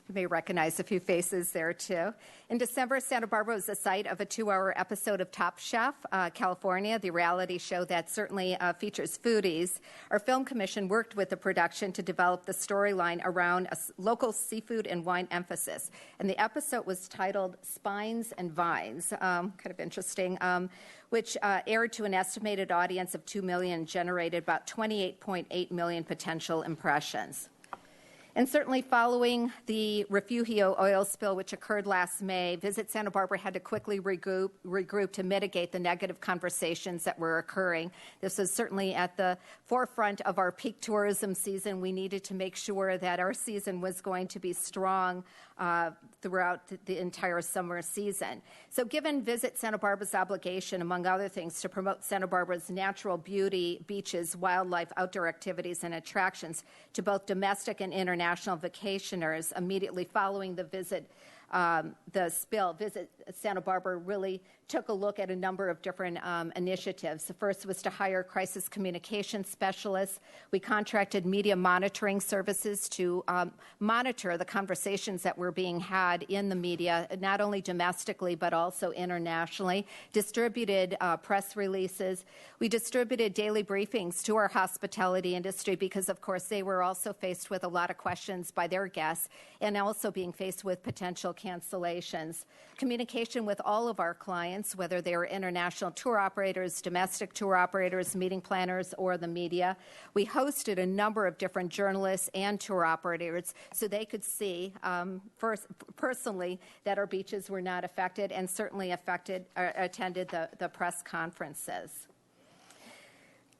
You may recognize a few faces there, too. In December, Santa Barbara was the site of a 2-hour episode of Top Chef California, the reality show that certainly features foodies. Our film commission worked with the production to develop the storyline around a local seafood and wine emphasis. And the episode was titled Spines and Vines, kind of interesting, which aired to an estimated audience of 2 million, generated about 28.8 million potential impressions. And certainly following the Refugio oil spill, which occurred last May, Visit Santa Barbara had to quickly regroup to mitigate the negative conversations that were occurring. This was certainly at the forefront of our peak tourism season. We needed to make sure that our season was going to be strong throughout the entire summer season. So given Visit Santa Barbara's obligation, among other things, to promote Santa Barbara's natural beauty, beaches, wildlife, outdoor activities, and attractions to both domestic and international vacationers immediately following the spill, Visit Santa Barbara really took a look at a number of different initiatives. The first was to hire crisis communication specialists. We contracted media monitoring services to monitor the conversations that were being had in the media, not only domestically but also internationally, distributed press releases. We distributed daily briefings to our hospitality industry because, of course, they were also faced with a lot of questions by their guests and also being faced with potential cancellations. Communication with all of our clients, whether they are international tour operators, domestic tour operators, meeting planners, or the media. We hosted a number of different journalists and tour operators so they could see personally that our beaches were not affected and certainly attended the press conferences.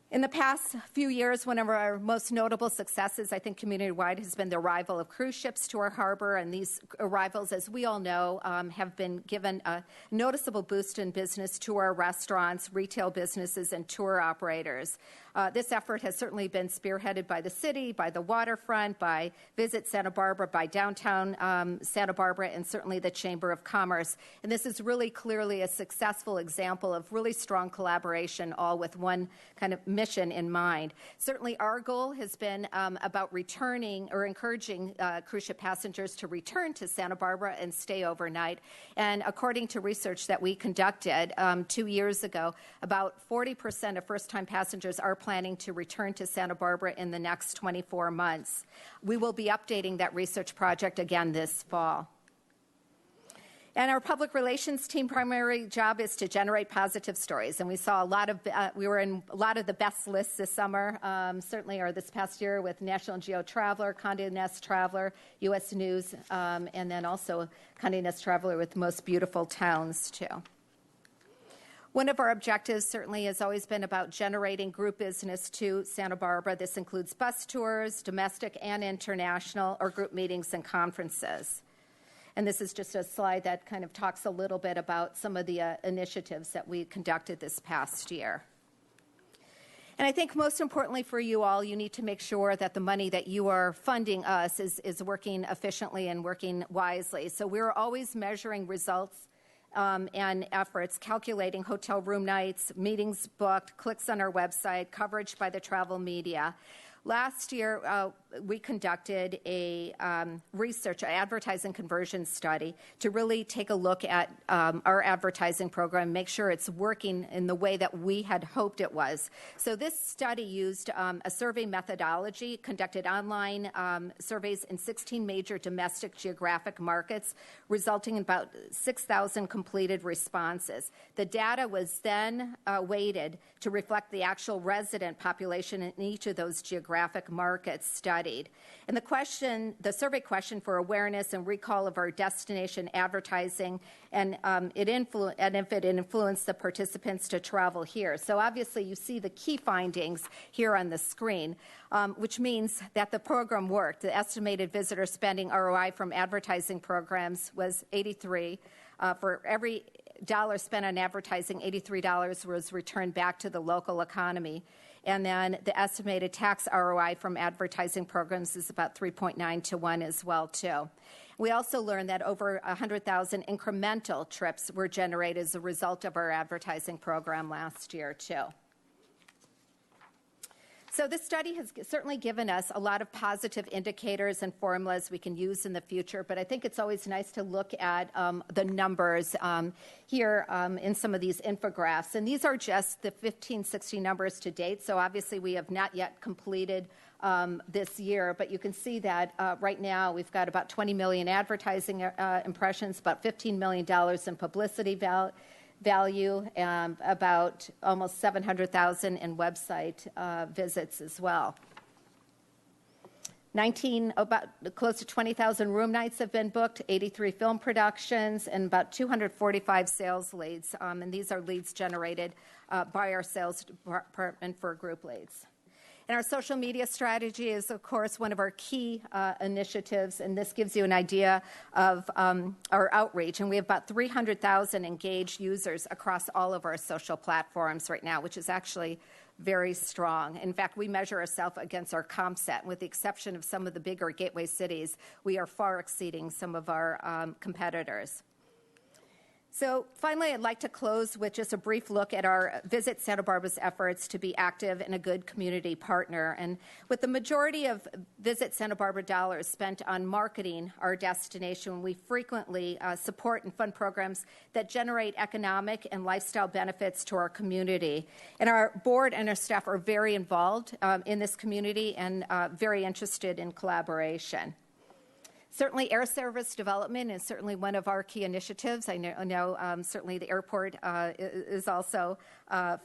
In the past few years, one of our most notable successes, I think community-wide, has been the arrival of cruise ships to our harbor. And these arrivals, as we all know, have been given a noticeable boost in business to our restaurants, retail businesses, and tour operators. This effort has certainly been spearheaded by the city, by the waterfront, by Visit Santa Barbara, by downtown Santa Barbara, and certainly the Chamber of Commerce. And this is really clearly a successful example of really strong collaboration, all with one kind of mission in mind. Certainly our goal has been about returning or encouraging cruise ship passengers to return to Santa Barbara and stay overnight. And according to research that we conducted 2 years ago, about 40% of first-time passengers are planning to return to Santa Barbara in the next 24 months. We will be updating that research project again this fall. And our public relations team primary job is to generate positive stories. And we saw we were in a lot of the best lists this summer, certainly or this past year with National Geo Traveler, Condé Nast Traveler, U.S. News, and then also Condé Nast Traveler with Most Beautiful Towns, too. One of our objectives certainly has always been about generating group business to Santa Barbara. This includes bus tours, domestic and international, or group meetings and conferences. And this is just a slide that kind of talks a little bit about some of the initiatives that we conducted this past year. And I think most importantly for you all, you need to make sure that the money that you are funding us is working efficiently and working wisely. So we're always measuring results and efforts, calculating hotel room nights, meetings booked, clicks on our website, coverage by the travel media. Last year, we conducted a research, an advertising conversion study to really take a look at our advertising program, make sure it's working in the way that we had hoped it was. So this study used a survey methodology, conducted online surveys in 16 major domestic geographic markets, resulting in about 6,000 completed responses. The data was then weighted to reflect the actual resident population in each of those geographic markets studied. And the survey question for awareness and recall of our destination advertising, and if it influenced the participants to travel here. So obviously you see the key findings here on the screen, which means that the program worked. The estimated visitor spending ROI from advertising programs was 83. For every dollar spent on advertising, $83 was returned back to the local economy. And then the estimated tax ROI from advertising programs is about 3.9 to 1 as well, too. We also learned that over 100,000 incremental trips were generated as a result of our advertising program last year, too. So this study has certainly given us a lot of positive indicators and formulas we can use in the future, but I think it's always nice to look at the numbers here in some of these infographics. And these are just the 15-16 numbers to date, so obviously we have not yet completed this year, but you can see that right now we've got about 20 million advertising impressions, about $15 million in publicity value, about almost 700,000 in website visits as well. About close to 20,000 room nights have been booked, 83 film productions, and about 245 sales leads. And these are leads generated by our sales department for group leads. And our social media strategy is, of course, one of our key initiatives, and this gives you an idea of our outreach. And we have about 300,000 engaged users across all of our social platforms right now, which is actually very strong. In fact, we measure ourselves against our comp set. With the exception of some of the bigger gateway cities, we are far exceeding some of our competitors. So finally, I'd like to close with just a brief look at our Visit Santa Barbara's efforts to be active and a good community partner. And with the majority of Visit Santa Barbara dollars spent on marketing our destination, we frequently support and fund programs that generate economic and lifestyle benefits to our community. And our board and our staff are very involved in this community and very interested in collaboration. Certainly, air service development is certainly one of our key initiatives. I know certainly the airport is also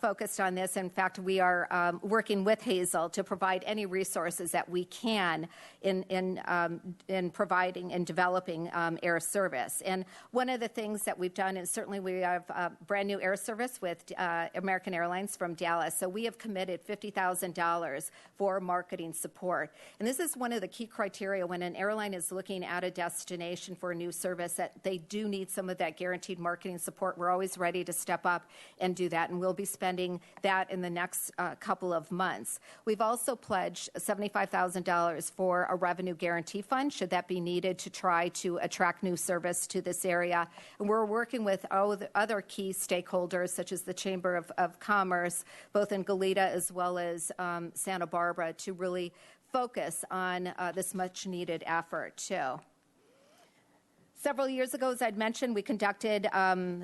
focused on this. In fact, we are working with Hazel to provide any resources that we can in providing and developing air service. And one of the things that we've done is certainly we have a brand new air service with American Airlines from Dallas. So we have committed $50,000 for marketing support. And this is one of the key criteria when an airline is looking at a destination for a new service, that they do need some of that guaranteed marketing support. We're always ready to step up and do that, and we'll be spending that in the next couple of months. We've also pledged $75,000 for a revenue guarantee fund, should that be needed, to try to attract new service to this area. And we're working with other key stakeholders, such as the Chamber of Commerce, both in Goleta as well as Santa Barbara, to really focus on this much-needed effort, too. Several years ago, as I'd mentioned, we conducted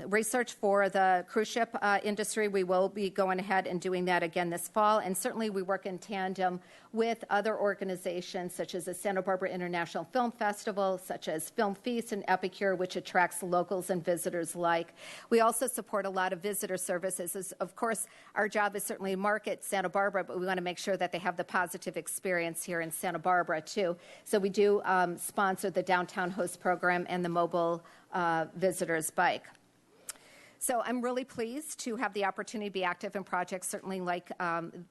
research for the cruise ship industry. We will be going ahead and doing that again this fall. And certainly we work in tandem with other organizations, such as the Santa Barbara International Film Festival, such as Film Feast and Epicure, which attracts locals and visitors alike. We also support a lot of visitor services. Of course, our job is certainly to market Santa Barbara, but we want to make sure that they have the positive experience here in Santa Barbara, too. So we do sponsor the Downtown Host Program and the Mobile Visitors Bike. So I'm really pleased to have the opportunity to be active in projects certainly like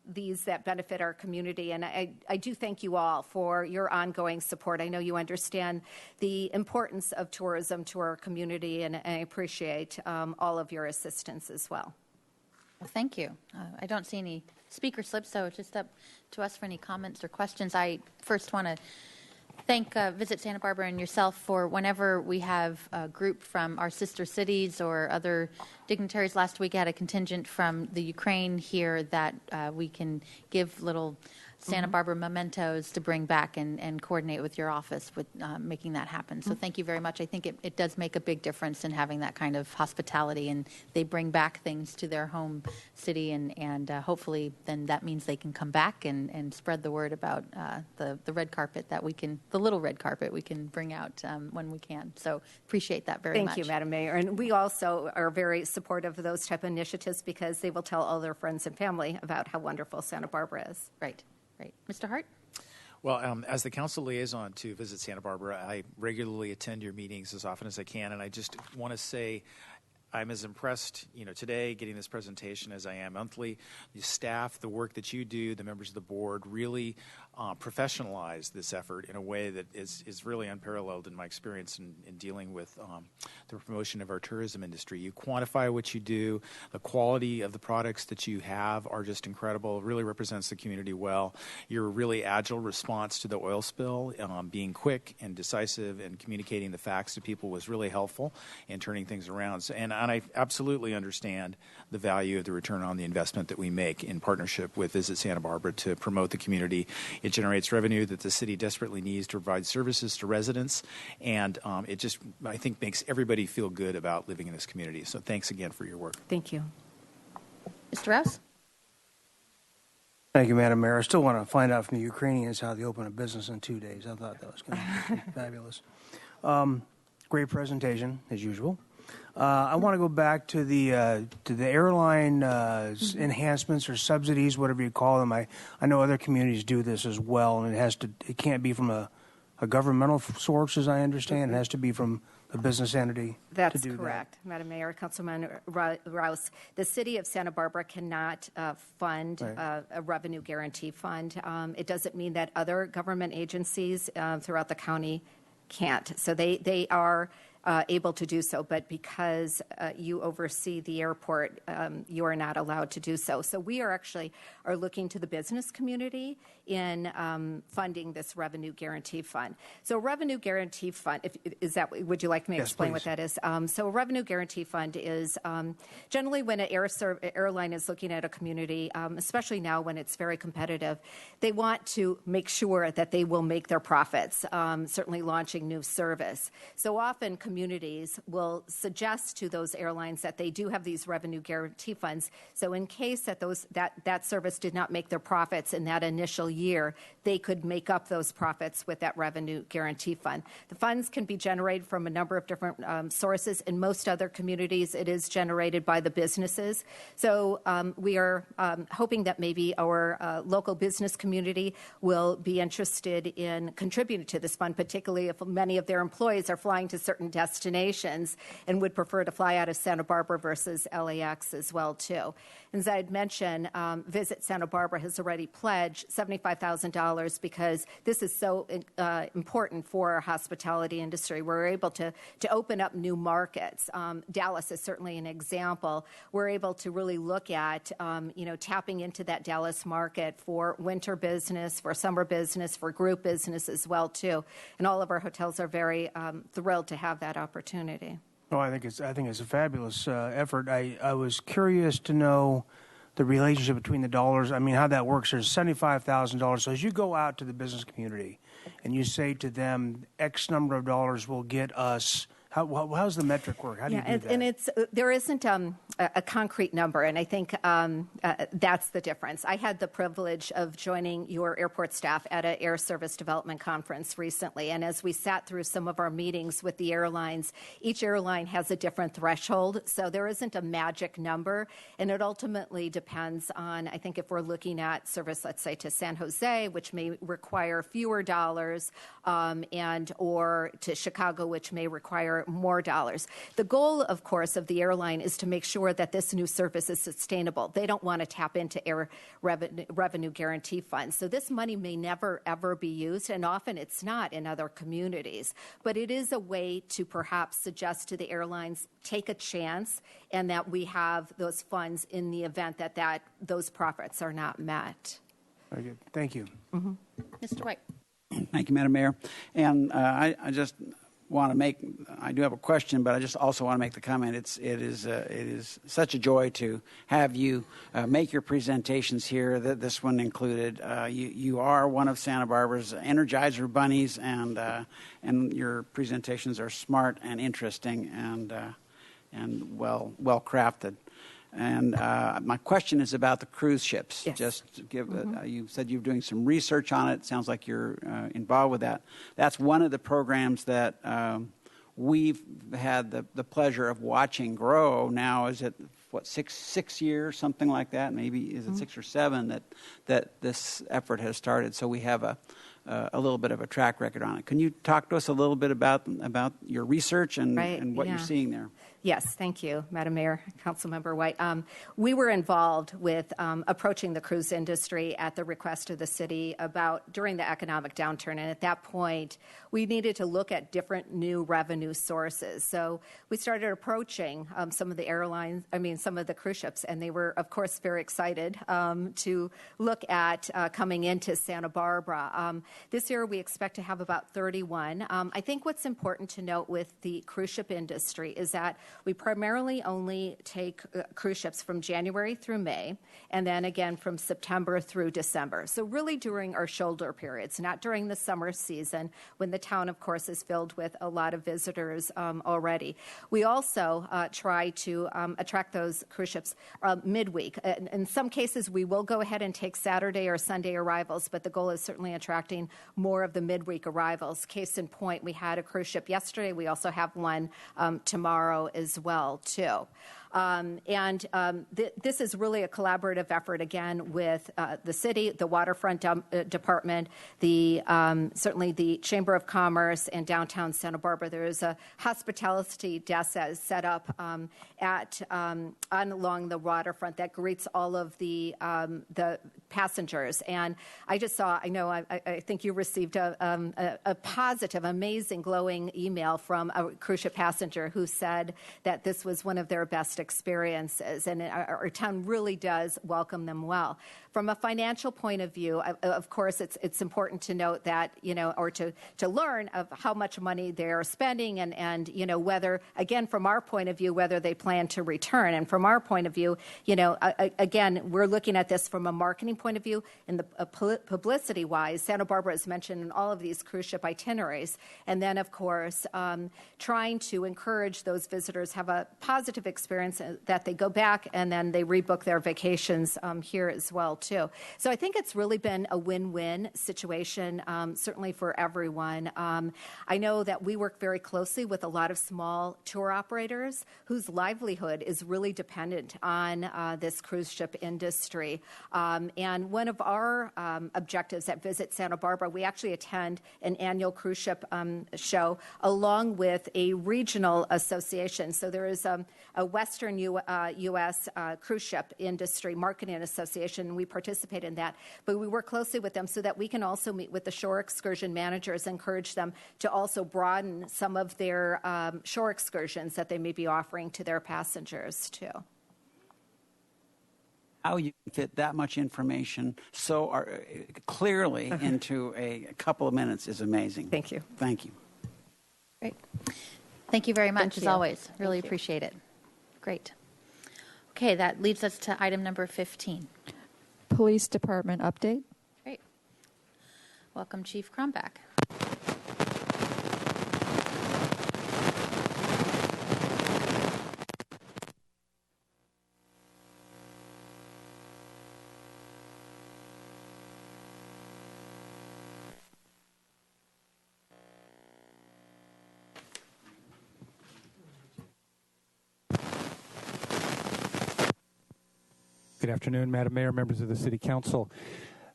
these that benefit our community. And I do thank you all for your ongoing support. I know you understand the importance of tourism to our community, and I appreciate all of your assistance as well. Well, thank you. I don't see any speaker slips, so it's just up to us for any comments or questions. I first want to thank Visit Santa Barbara and yourself for whenever we have a group from our sister cities or other dignitaries. Last week I had a contingent from the Ukraine here that we can give little Santa Barbara mementos to bring back and coordinate with your office with making that happen. So thank you very much. I think it does make a big difference in having that kind of hospitality, and they bring back things to their home city, and hopefully then that means they can come back and spread the word about the red carpet the little red carpet we can bring out when we can. So appreciate that very much. Thank you, Madam Mayor. And we also are very supportive of those type of initiatives because they will tell all their friends and family about how wonderful Santa Barbara is. Right. Mr. Hart? Well, as the council liaison to Visit Santa Barbara, I regularly attend your meetings as often as I can, and I just want to say I'm as impressed, today getting this presentation as I am monthly. The staff, the work that you do, the members of the board really professionalize this effort in a way that is really unparalleled in my experience in dealing with the promotion of our tourism industry. You quantify what you do. The quality of the products that you have are just incredible. It really represents the community well. Your really agile response to the oil spill, being quick and decisive and communicating the facts to people was really helpful in turning things around. So, and I absolutely understand the value of the return on the investment that we make in partnership with Visit Santa Barbara to promote the community. It generates revenue that the city desperately needs to provide services to residents, and it just, I think, makes everybody feel good about living in this community. So thanks again for your work. Thank you. Mr. Rouse? Thank you, Madam Mayor. I still want to find out from the Ukrainians how they open a business in 2 days. I thought that was going to be fabulous. Great presentation, as usual. I want to go back to the airline enhancements or subsidies, whatever you call them. I know other communities do this as well, and it can't be from a governmental source, as I understand. It has to be from a business entity. That's to do correct, Madam Mayor, Councilman Rouse. The city of Santa Barbara cannot fund a revenue guarantee fund. It doesn't mean that other government agencies throughout the county can't. So they are able to do so, but because you oversee the airport, you are not allowed to do so. So we are looking to the business community in funding this revenue guarantee fund. So revenue guarantee fund, would you like me to explain what that is? So a revenue guarantee fund is generally when an airline is looking at a community, especially now when it's very competitive, they want to make sure that they will make their profits, certainly launching new service. So often communities will suggest to those airlines that they do have these revenue guarantee funds. So in case that service did not make their profits in that initial year, they could make up those profits with that revenue guarantee fund. The funds can be generated from a number of different sources. In most other communities, it is generated by the businesses. So we are hoping that maybe our local business community will be interested in contributing to this fund, particularly if many of their employees are flying to certain destinations and would prefer to fly out of Santa Barbara versus LAX as well, too. And as I had mentioned, Visit Santa Barbara has already pledged $75,000 because this is so important for our hospitality industry. We're able to open up new markets. Dallas is certainly an example. We're able to really look at, tapping into that Dallas market for winter business, for summer business, for group business as well, too. And all of our hotels are very thrilled to have that opportunity. Oh, I think it's a fabulous effort. I was curious to know the relationship between the dollars. I mean, how that works. There's $75,000. So as you go out to the business community and you say to them, X number of dollars will get us. How's the metric work? How do you do that? And there isn't a concrete number, and I think that's the difference. I had the privilege of joining your airport staff at an air service development conference recently, and as we sat through some of our meetings with the airlines, each airline has a different threshold, so there isn't a magic number, and it ultimately depends on, I think if we're looking at service, let's say, to San Jose, which may require fewer dollars, or to Chicago, which may require more dollars. The goal, of course, of the airline is to make sure that this new service is sustainable. They don't want to tap into air revenue guarantee funds. So this money may never, ever be used, and often it's not in other communities. But it is a way to perhaps suggest to the airlines, take a chance, and that we have those funds in the event that those profits are not met. Very good. Thank you. Mr. White. Thank you, Madam Mayor. And I just I do have a question, but I just also want to make the comment. It is such a joy to have you make your presentations here. This one included. You are one of Santa Barbara's Energizer bunnies, and your presentations are smart and interesting and well crafted. And my question is about the cruise ships. Yes. Just to give, you said you're doing some research on it. Sounds like you're involved with that. That's one of the programs that we've had the pleasure of watching grow. Now, is it six years, something like that? Maybe is it 6 or 7 that this effort has started? So we have a little bit of a track record on it. Can you talk to us a little bit about your research and what you're seeing there? Yes, thank you, Madam Mayor, Councilmember White. We were involved with approaching the cruise industry at the request of the city during the economic downturn, and at that point, we needed to look at different new revenue sources. So we started approaching some of the cruise ships, and they were, of course, very excited to look at coming into Santa Barbara. This year, we expect to have about 31. I think what's important to note with the cruise ship industry is that we primarily only take cruise ships from January through May, and then again from September through December. So really during our shoulder periods, not during the summer season, when the town, of course, is filled with a lot of visitors already. We also try to attract those cruise ships midweek. In some cases, we will go ahead and take Saturday or Sunday arrivals, but the goal is certainly attracting more of the midweek arrivals. Case in point, we had a cruise ship yesterday. We also have one tomorrow as well, too. This is really a collaborative effort, again, with the city, the waterfront department, certainly the Chamber of Commerce, and downtown Santa Barbara. There is a hospitality desk that is set up along the waterfront that greets all of the passengers. And I just saw, I think you received a positive, amazing, glowing email from a cruise ship passenger who said that this was one of their best experiences, and our town really does welcome them well. From a financial point of view, of course, it's important to note that, or to learn of how much money they're spending and whether, again, from our point of view, whether they plan to return. And from our point of view, again, we're looking at this from a marketing point of view. In the publicity-wise, Santa Barbara is mentioned in all of these cruise ship itineraries. And then, of course, trying to encourage those visitors have a positive experience, that they go back and then they rebook their vacations here as well, too. So I think it's really been a win-win situation, certainly for everyone. I know that we work very closely with a lot of small tour operators whose livelihood is really dependent on this cruise ship industry. And one of our objectives at Visit Santa Barbara, we actually attend an annual cruise ship show along with a regional association. So there is a Western U.S. cruise ship industry marketing association. We participate in that, but we work closely with them so that we can also meet with the shore excursion managers, encourage them to also broaden some of their shore excursions that they may be offering to their passengers too. How you can fit that much information so clearly into a couple of minutes is amazing. Thank you. Thank you. Great. Thank you very much, Thank as you. always. Really appreciate it. Great. Okay, that leads us to item number 15. Police Department update. Great. Welcome, Chief Crumbach. Good afternoon, Madam Mayor, members of the City Council.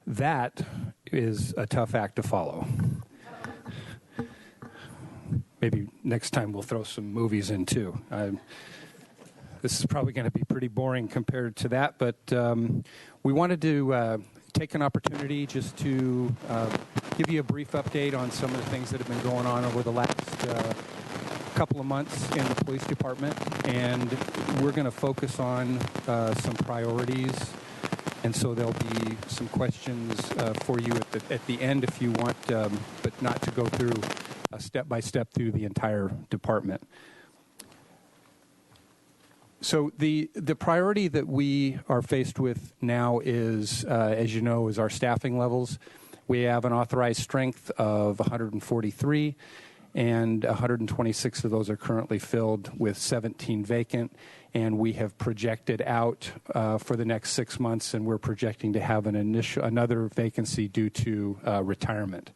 That is a tough act to follow. Maybe next time we'll throw some movies in too. This is probably going to be pretty boring compared to that, but we wanted to take an opportunity just to give you a brief update on some of the things that have been going on over the last couple of months in the police department, and we're going to focus on some priorities, and so there'll be some questions for you at the end if you want, but not to go through step by step through the entire department. So the priority that we are faced with now is, as you know, is our staffing levels. We have an authorized strength of 143, and 126 of those are currently filled, with 17 vacant. And we have projected out for the next 6 months, and we're projecting to have another vacancy due to retirement.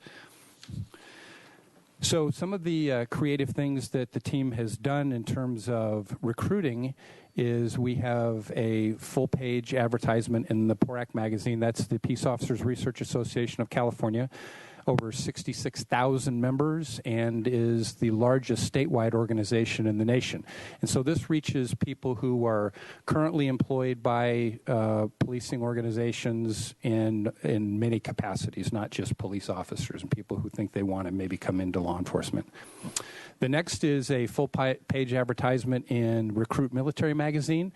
So some of the creative things that the team has done in terms of recruiting is we have a full-page advertisement in the PORAC magazine. That's the Peace Officers Research Association of California. Over 66,000 members, and is the largest statewide organization in the nation. And so this reaches people who are currently employed by policing organizations in many capacities, not just police officers, and people who think they want to maybe come into law enforcement. The next is a full-page advertisement in Recruit Military magazine.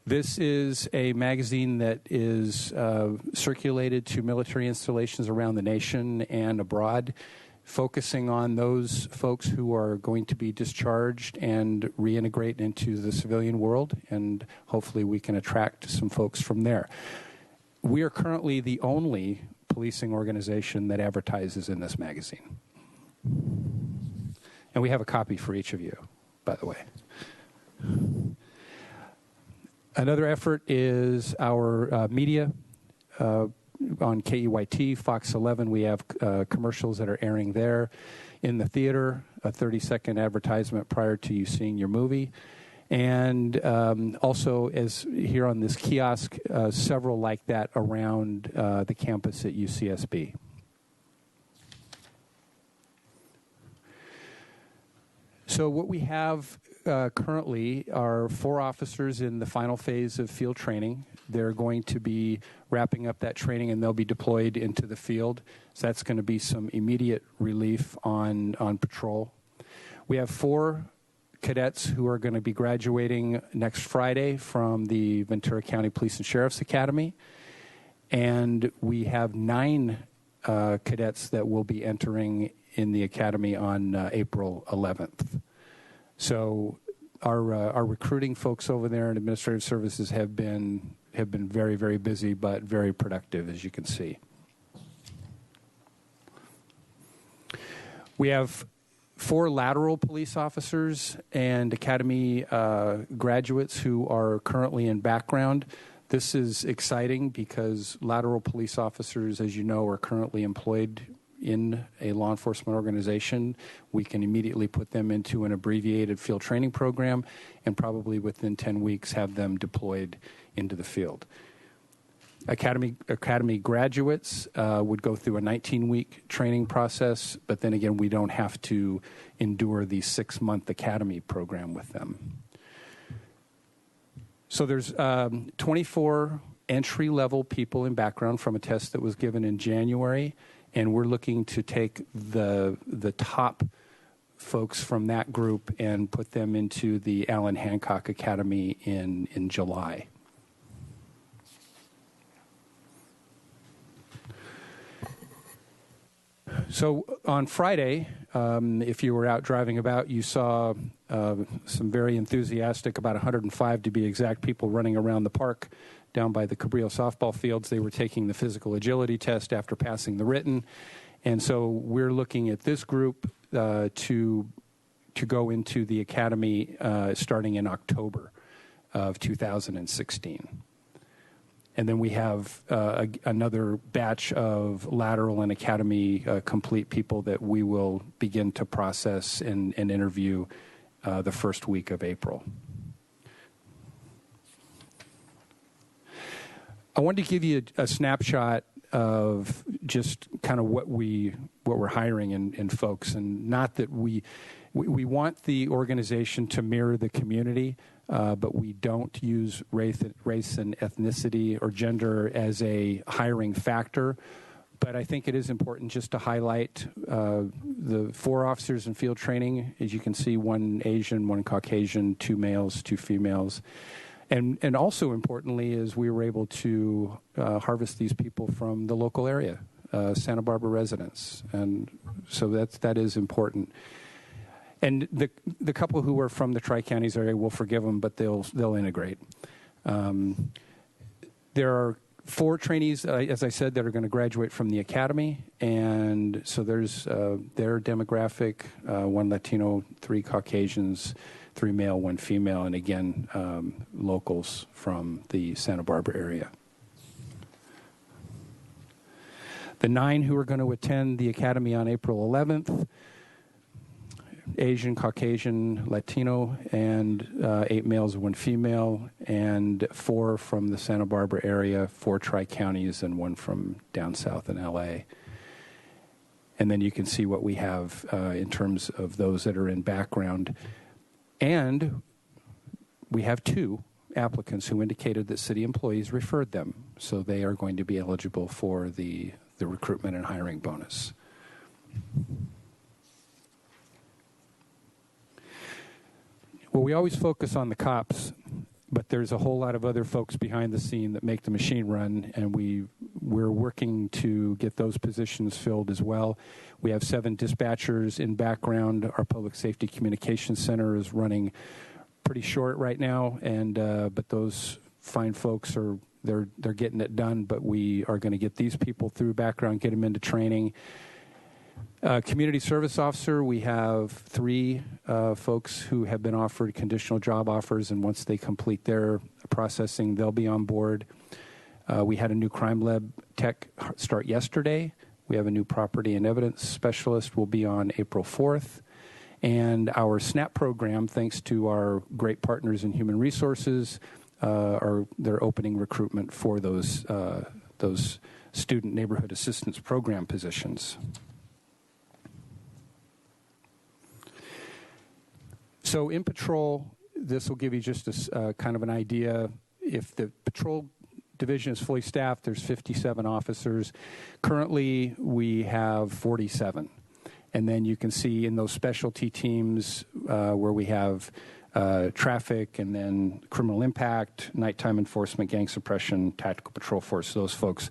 This is a magazine that is circulated to military installations around the nation and abroad, focusing on those folks who are going to be discharged and reintegrate into the civilian world, and hopefully we can attract some folks from there. We are currently the only policing organization that advertises in this magazine. And we have a copy for each of you, by the way. Another effort is our media. On KEYT, Fox 11, we have commercials that are airing there. In the theater, a 30-second advertisement prior to you seeing your movie. And also, as here on this kiosk, several like that around the campus at UCSB. So what we have currently are 4 officers in the final phase of field training. They're going to be wrapping up that training, and they'll be deployed into the field. So that's going to be some immediate relief on patrol. We have 4 cadets who are going to be graduating next Friday from the Ventura County Police and Sheriff's Academy. And we have 9 cadets that will be entering in the academy on April 11th. So our recruiting folks over there in administrative services have been very, very busy, but very productive, as you can see. We have 4 lateral police officers and academy graduates who are currently in background. This is exciting because lateral police officers, as you know, are currently employed in a law enforcement organization. We can immediately put them into an abbreviated field training program and probably within 10 weeks have them deployed into the field. Academy graduates would go through a 19-week training process, but then again, we don't have to endure the 6-month academy program with them. So there's 24 entry-level people in background from a test that was given in January, and we're looking to take the top folks from that group and put them into the Allen Hancock Academy in July. So on Friday, if you were out driving about, you saw some very enthusiastic, about 105 to be exact, people running around the park down by the Cabrillo softball fields. They were taking the physical agility test after passing the written. And so we're looking at this group to go into the academy starting in October of 2016. And then we have another batch of lateral and academy complete people that we will begin to process and interview the first week of April. I wanted to give you a snapshot of just kind of what we're hiring in folks, and not that we want the organization to mirror the community, but we don't use race and ethnicity or gender as a hiring factor. But I think it is important just to highlight the 4 officers in field training. As you can see, 1 Asian, 1 Caucasian, 2 males, 2 females. And also importantly is we were able to harvest these people from the local area. Santa Barbara residents, and so that is important. And the couple who are from the Tri-Counties area, we'll forgive them, but they'll integrate. There are 4 trainees, as I said, that are going to graduate from the academy, and so there's their demographic: 1 Latino, 3 Caucasians, 3 male, 1 female, and again, locals from the Santa Barbara area. The 9 who are going to attend the academy on April 11th, Asian, Caucasian, Latino, and 8 males, 1 female, and 4 from the Santa Barbara area, 4 Tri-Counties, and 1 from down south in L.A. And then you can see what we have in terms of those that are in background. And we have 2 applicants who indicated that city employees referred them, so they are going to be eligible for the recruitment and hiring bonus. Well, we always focus on the cops, but there's a whole lot of other folks behind the scene that make the machine run, and we're working to get those positions filled as well. We have 7 dispatchers in background. Our Public Safety Communications Center is running pretty short right now, and but those fine folks they're getting it done. But we are going to get these people through background, get them into training. Community service officer, we have 3 folks who have been offered conditional job offers, and once they complete their processing, they'll be on board. We had a new crime lab tech start yesterday. We have a new property and evidence specialist will be on April 4th. And our SNAP program, thanks to our great partners in human resources, they're opening recruitment for those student neighborhood assistance program positions. So in patrol, this will give you just a kind of an idea. If the patrol division is fully staffed, there's 57 officers. Currently, we have 47. And then you can see in those specialty teams where we have traffic and then criminal impact, nighttime enforcement, gang suppression, tactical patrol force, those folks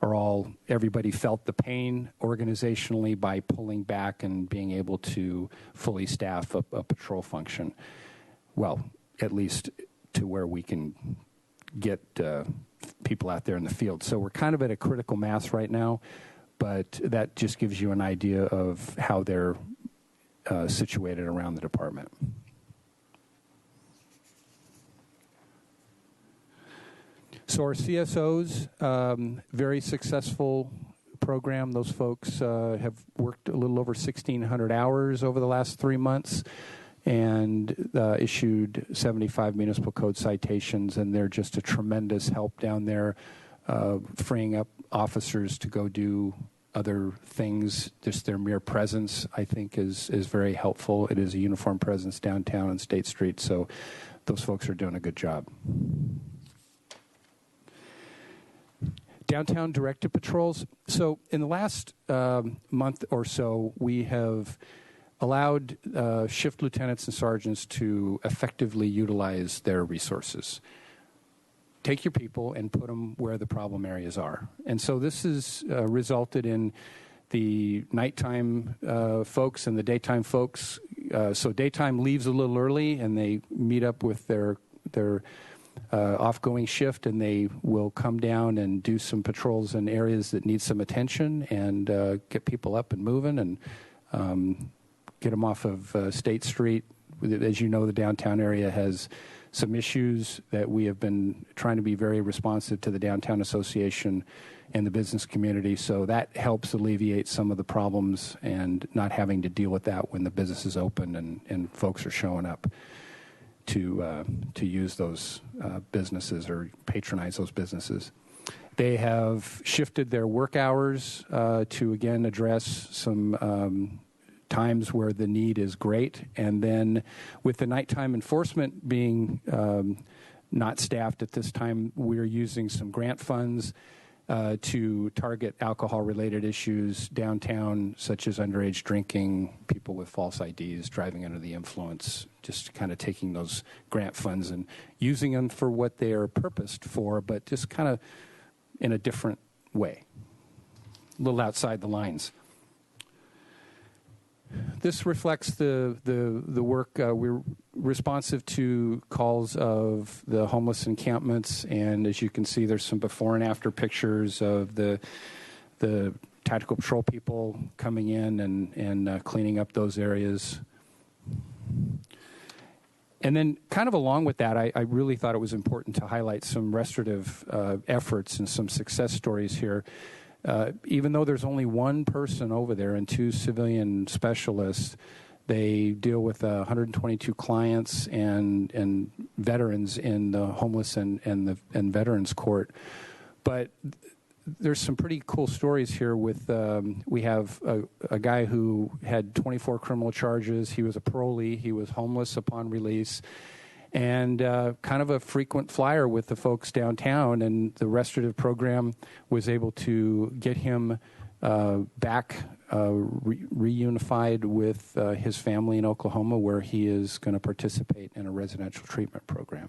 are everybody felt the pain organizationally by pulling back and being able to fully staff a patrol function. Well, at least to where we can get people out there in the field. So we're kind of at a critical mass right now, but that just gives you an idea of how they're situated around the department. So our CSOs, very successful program. Those folks have worked a little over 1,600 hours over the last 3 months and issued 75 municipal code citations, and they're just a tremendous help down there, freeing up officers to go do other things. Just their mere presence, I think, is very helpful. It is a uniform presence downtown on State Street, so those folks are doing a good job. Downtown directed patrols. So in the last month or so, we have allowed shift lieutenants and sergeants to effectively utilize their resources. Take your people and put them where the problem areas are. And so this has resulted in the nighttime folks and the daytime folks. So daytime leaves a little early, and they meet up with their off-going shift, and they will come down and do some patrols in areas that need some attention and get people up and moving and get them off of State Street. As you know, the downtown area has some issues that we have been trying to be very responsive to the Downtown Association and the business community, so that helps alleviate some of the problems and not having to deal with that when the business is open and folks are showing up to use those businesses or patronize those businesses. They have shifted their work hours to, again, address some times where the need is great. And then with the nighttime enforcement being not staffed at this time, we're using some grant funds to target alcohol-related issues downtown, such as underage drinking, people with false IDs, driving under the influence, just kind of taking those grant funds and using them for what they are purposed for, but just kind of in a different way. little outside the lines. This reflects the work. We're responsive to calls of the homeless encampments, and as you can see, there's some before and after pictures of the tactical patrol people coming in and cleaning up those areas. And then kind of along with that, I really thought it was important to highlight some restorative efforts and some success stories here. Even though there's only one person over there and 2 civilian specialists, they deal with 122 clients and veterans in the homeless and veterans court. But there's some pretty cool stories here with, we have a guy who had 24 criminal charges. He was a parolee. He was homeless upon release and kind of a frequent flyer with the folks downtown. And the restorative program was able to get him back reunified with his family in Oklahoma, where he is going to participate in a residential treatment program.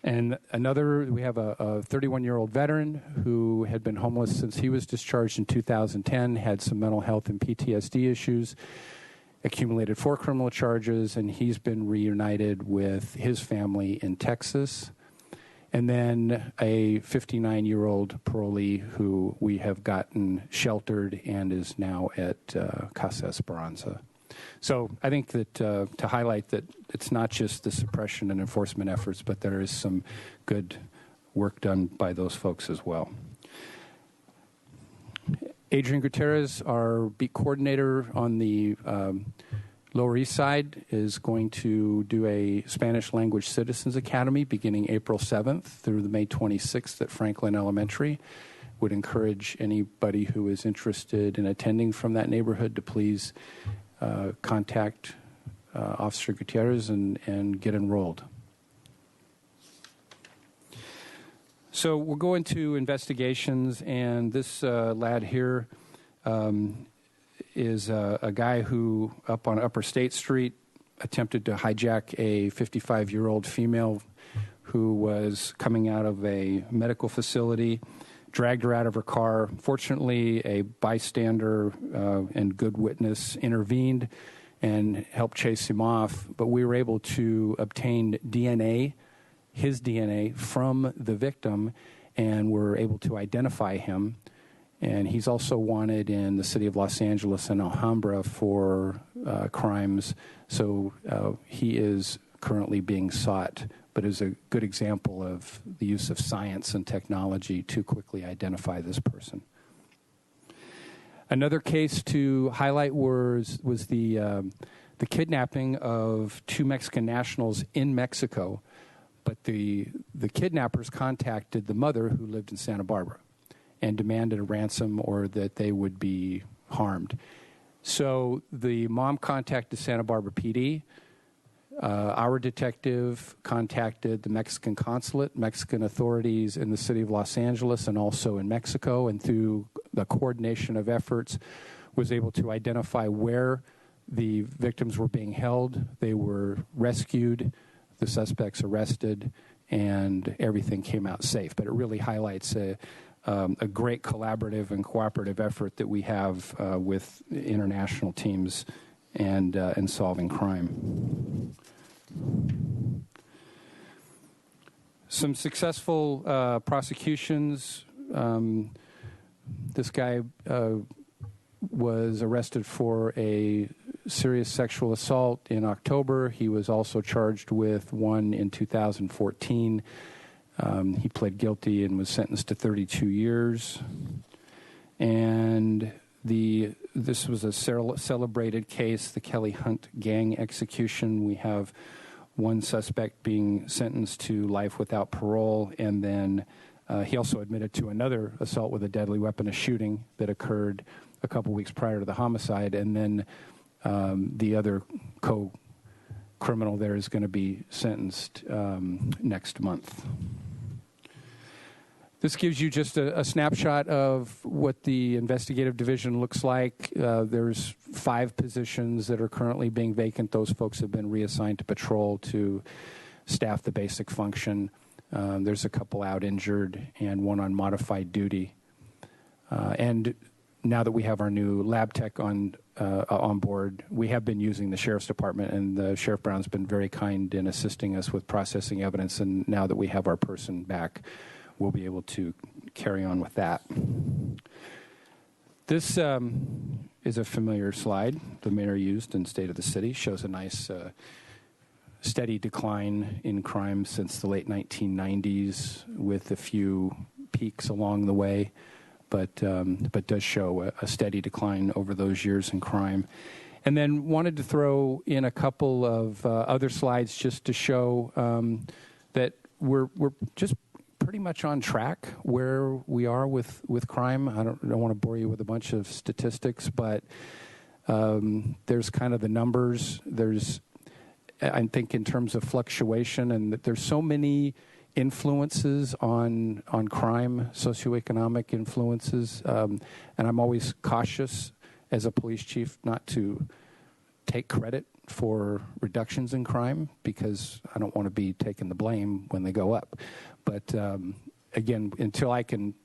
And we have a 31-year-old veteran who had been homeless since he was discharged in 2010, had some mental health and PTSD issues, accumulated 4 criminal charges, and he's been reunited with his family in Texas. And then a 59-year-old parolee who we have gotten sheltered and is now at Casa Esperanza. So I think that to highlight that it's not just the suppression and enforcement efforts, but there is some good work done by those folks as well. Adrian Gutierrez, our beat coordinator on the Lower East Side, is going to do a Spanish Language Citizens Academy beginning April 7th through the May 26th at Franklin Elementary. Would encourage anybody who is interested in attending from that neighborhood to please contact Officer Gutierrez and get enrolled. So we'll go into investigations, and this lad here is a guy who, up on Upper State Street, attempted to hijack a 55-year-old female who was coming out of a medical facility, dragged her out of her car. Fortunately, a bystander and good witness intervened and helped chase him off, but we were able to obtain DNA, his DNA, from the victim, and were able to identify him. And he's also wanted in the city of Los Angeles and Alhambra for crimes, so he is currently being sought, but is a good example of the use of science and technology to quickly identify this person. Another case to highlight was the kidnapping of 2 Mexican nationals in Mexico, but the kidnappers contacted the mother who lived in Santa Barbara and demanded a ransom or that they would be harmed. So the mom contacted Santa Barbara PD. Our detective contacted the Mexican consulate, Mexican authorities in the city of Los Angeles and also in Mexico, and through the coordination of efforts was able to identify where the victims were being held. They were rescued, the suspects arrested, and everything came out safe. But it really highlights a great collaborative and cooperative effort that we have with international teams and solving crime. Some successful prosecutions. This guy was arrested for a serious sexual assault in October. He was also charged with one in 2014. He pled guilty and was sentenced to 32 years. And this was a celebrated case, the Kelly Hunt gang execution. We have one suspect being sentenced to life without parole, and then he also admitted to another assault with a deadly weapon, a shooting that occurred a couple weeks prior to the homicide, and then the other co-criminal there is going to be sentenced next month. This gives you just a snapshot of what the investigative division looks like. There's 5 positions that are currently being vacant. Those folks have been reassigned to patrol to staff the basic function. There's a couple out injured and one on modified duty And now that we have our new lab tech on board, we have been using the Sheriff's Department, and the Sheriff Brown's been very kind in assisting us with processing evidence. And now that we have our person back, we'll be able to carry on with that. This is a familiar slide the mayor used in State of the City. Shows a nice steady decline in crime since the late 1990s, with a few peaks along the way, but does show a steady decline over those years in crime. And then wanted to throw in a couple of other slides just to show that we're just pretty much on track where we are with crime. I don't want to bore you with a bunch of statistics, but there's kind of the numbers. There's, I think, in terms of fluctuation, and that there's so many influences on crime, socioeconomic influences, and I'm always cautious as a police chief not to take credit for reductions in crime, because I don't want to be taking the blame when they go up. But again, until I can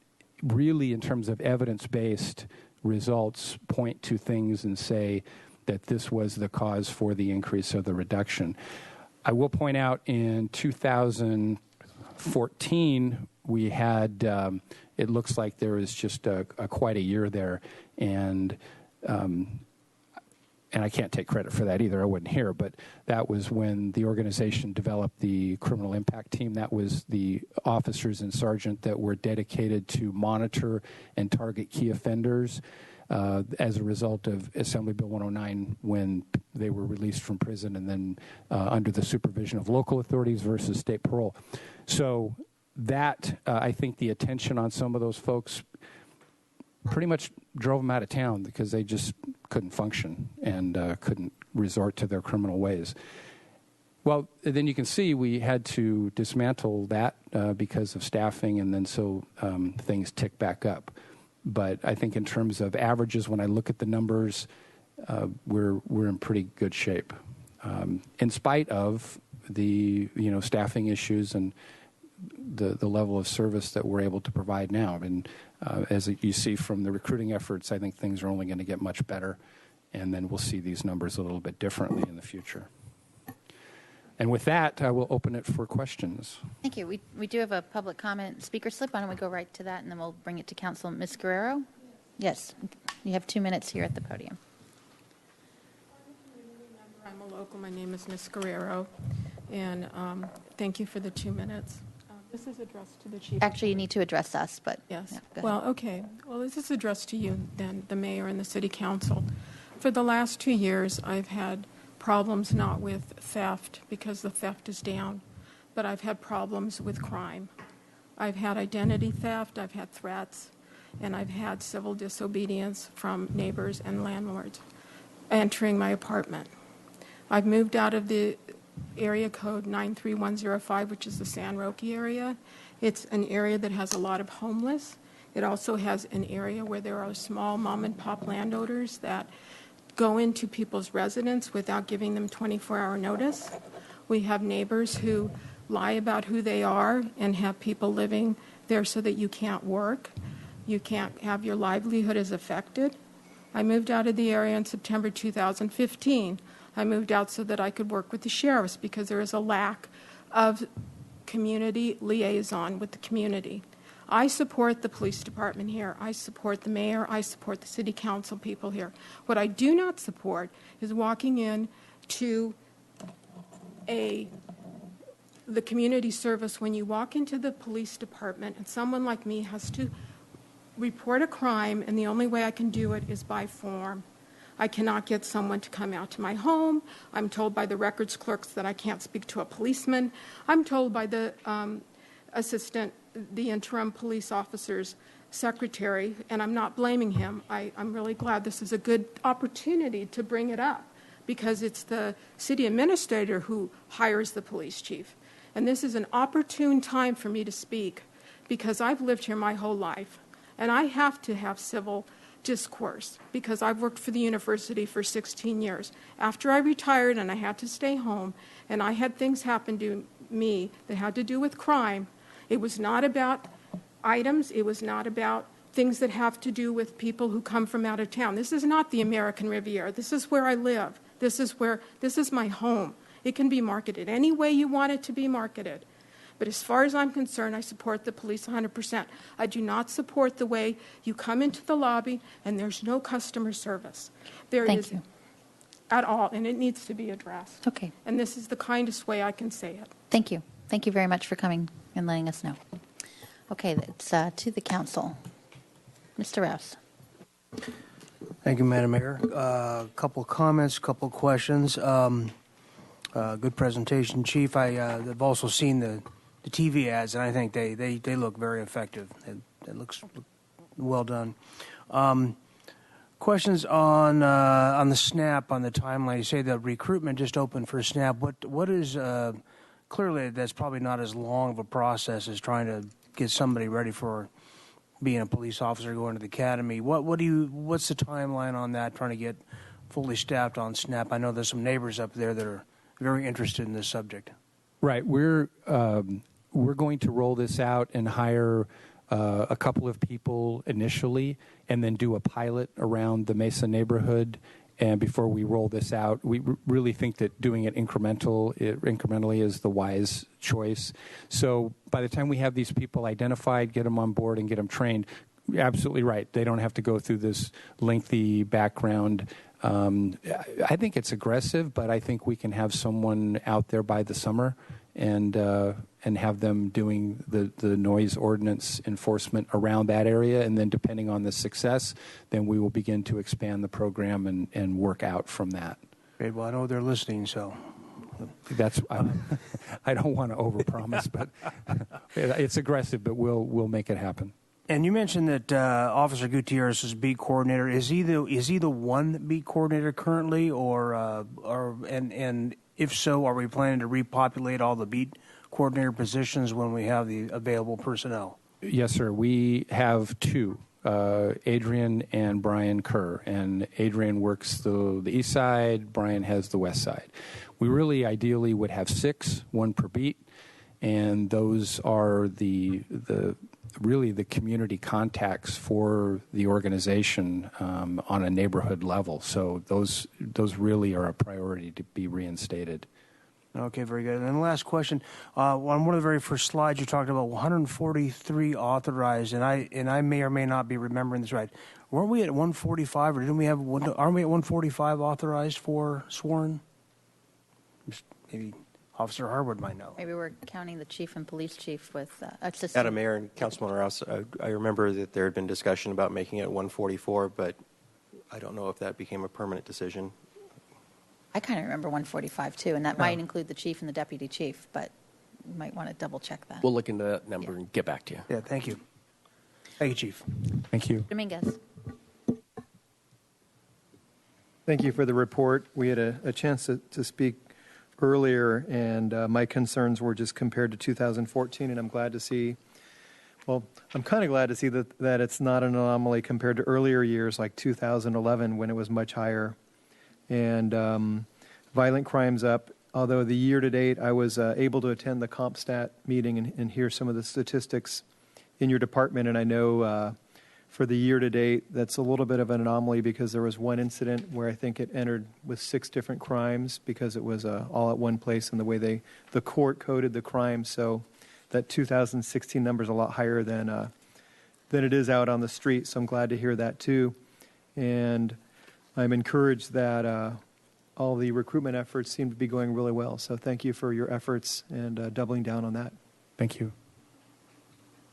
really, in terms of evidence-based results, point to things and say that this was the cause for the increase or the reduction. I will point out in 2014, we had, it looks like there was just quite a year there, and I can't take credit for that either. I wasn't here, but that was when the organization developed the criminal impact team. That was the officers and sergeant that were dedicated to monitor and target key offenders as a result of Assembly Bill 109, when they were released from prison and then under the supervision of local authorities versus state parole. So that, I think the attention on some of those folks pretty much drove them out of town because they just couldn't function and couldn't resort to their criminal ways. Well, then you can see we had to dismantle that because of staffing, and then so things tick back up. But I think in terms of averages, when I look at the numbers, we're in pretty good shape, in spite of the staffing issues and the level of service that we're able to provide now. And as you see from the recruiting efforts, I think things are only going to get much better, and then we'll see these numbers a little bit differently in the future. And with that, I will open it for questions. Thank you. We do have a public comment speaker slip. Why don't we go right to that, and then we'll bring it to council. Ms. Guerrero? Yes. You have 2 minutes here at the podium. I'm a local. My name is Ms. Guerrero, and thank you for the 2 minutes. This is addressed to the chief. Actually, you need to address us, but yes. Yeah, go well, ahead. okay. Well, this is addressed to you, then, the mayor and the city council. For the last 2 years, I've had problems not with theft, because the theft is down, but I've had problems with crime. I've had identity theft, I've had threats, and I've had civil disobedience from neighbors and landlords entering my apartment. I've moved out of the area code 93105, which is the San Roque area. It's an area that has a lot of homeless. It also has an area where there are small mom and pop landowners that go into people's residence without giving them 24-hour notice. We have neighbors who lie about who they are and have people living there so that you can't work. You can't have your livelihood is affected. I moved out of the area in September 2015. I moved out so that I could work with the sheriffs, because there is a lack of community liaison with the community. I support the police department here. I support the mayor. I support the city council people here. What I do not support is walking in to the community service when you walk into the police department and someone like me has to report a crime, and the only way I can do it is by form. I cannot get someone to come out to my home. I'm told by the records clerks that I can't speak to a policeman. I'm told by the the interim police officer's secretary, and I'm not blaming him. I'm really glad this is a good opportunity to bring it up, because it's the city administrator who hires the police chief. And this is an opportune time for me to speak, because I've lived here my whole life, and I have to have civil discourse, because I've worked for the university for 16 years. After I retired and I had to stay home, and I had things happen to me that had to do with crime, it was not about items, it was not about things that have to do with people who come from out of town. This is not the American Riviera. This is where I live. This is my home. It can be marketed any way you want it to be marketed. But as far as I'm concerned, I support the police 100%. I do not support the way you come into the lobby and there's no customer service. Thank you. At all, and it needs to be addressed. Okay. And this is the kindest way I can say it. Thank you. Thank you very much for coming and letting us know. Okay, it's to the council. Mr. Rouse. Thank you, Madam Mayor. A couple of comments, a couple of questions. Good presentation, Chief. I've also seen the TV ads, and I think they look very effective. It looks well done. Questions on the SNAP, on the timeline. You say the recruitment just opened for SNAP. What is clearly that's probably not as long of a process as trying to get somebody ready for being a police officer, going to the academy. What's the timeline on that? Trying to get fully staffed on SNAP. I know there's some neighbors up there that are very interested in this subject. Right. We're going to roll this out and hire a couple of people initially, and then do a pilot around the Mesa neighborhood. And before we roll this out, we really think that doing it incrementally is the wise choice. So by the time we have these people identified, get them on board and get them trained, you're absolutely right. They don't have to go through this lengthy background. I think it's aggressive, but I think we can have someone out there by the summer and have them doing the noise ordinance enforcement around that area. And then depending on the success, then we will begin to expand the program and work out from that. Great. Well, I know they're listening, so. That's I don't want to overpromise, but it's aggressive, but we'll make it happen. And you mentioned that Officer Gutierrez is beat coordinator. Is he the one beat coordinator currently, or if so, are we planning to repopulate all the beat coordinator positions when we have the available personnel? Yes, sir. We have two, Adrian and Brian Kerr, and Adrian works the east side, Brian has the west side. We really ideally would have 6, 1 per beat, and those are the community contacts for the organization on a neighborhood level. So those really are a priority to be reinstated. Okay, very good. And then the last question, on one of the very first slides, you talked about 143 authorized, and I may or may not be remembering this right. Weren't we at 145, or aren't we at 145 authorized for sworn? Maybe Officer Harwood might know. Maybe we're counting the chief and police chief with assistant. Madam Mayor and Councilman Rouse, I remember that there had been discussion about making it 144, but I don't know if that became a permanent decision. I kind of remember 145 too, and that might include the chief and the deputy chief, but you might want to double check that. We'll look into that number and get back to you. Yeah, thank you. Thank you, Chief. Thank you. Dominguez. Thank you for the report. We had a chance to speak earlier, and my concerns were just compared to 2014, and I'm glad to see, I'm kind of glad to see that it's not an anomaly compared to earlier years like 2011 when it was much higher. And violent crimes up, although the year to date I was able to attend the CompStat meeting and hear some of the statistics in your department, and I know for the year to date that's a little bit of an anomaly because there was one incident where I think it entered with 6 different crimes because it was all at one place and the way the court coded the crime. So that 2016 number is a lot higher than it is out on the street. So I'm glad to hear that too, and I'm encouraged that all the recruitment efforts seem to be going really well. So thank you for your efforts and doubling down on that. Thank you.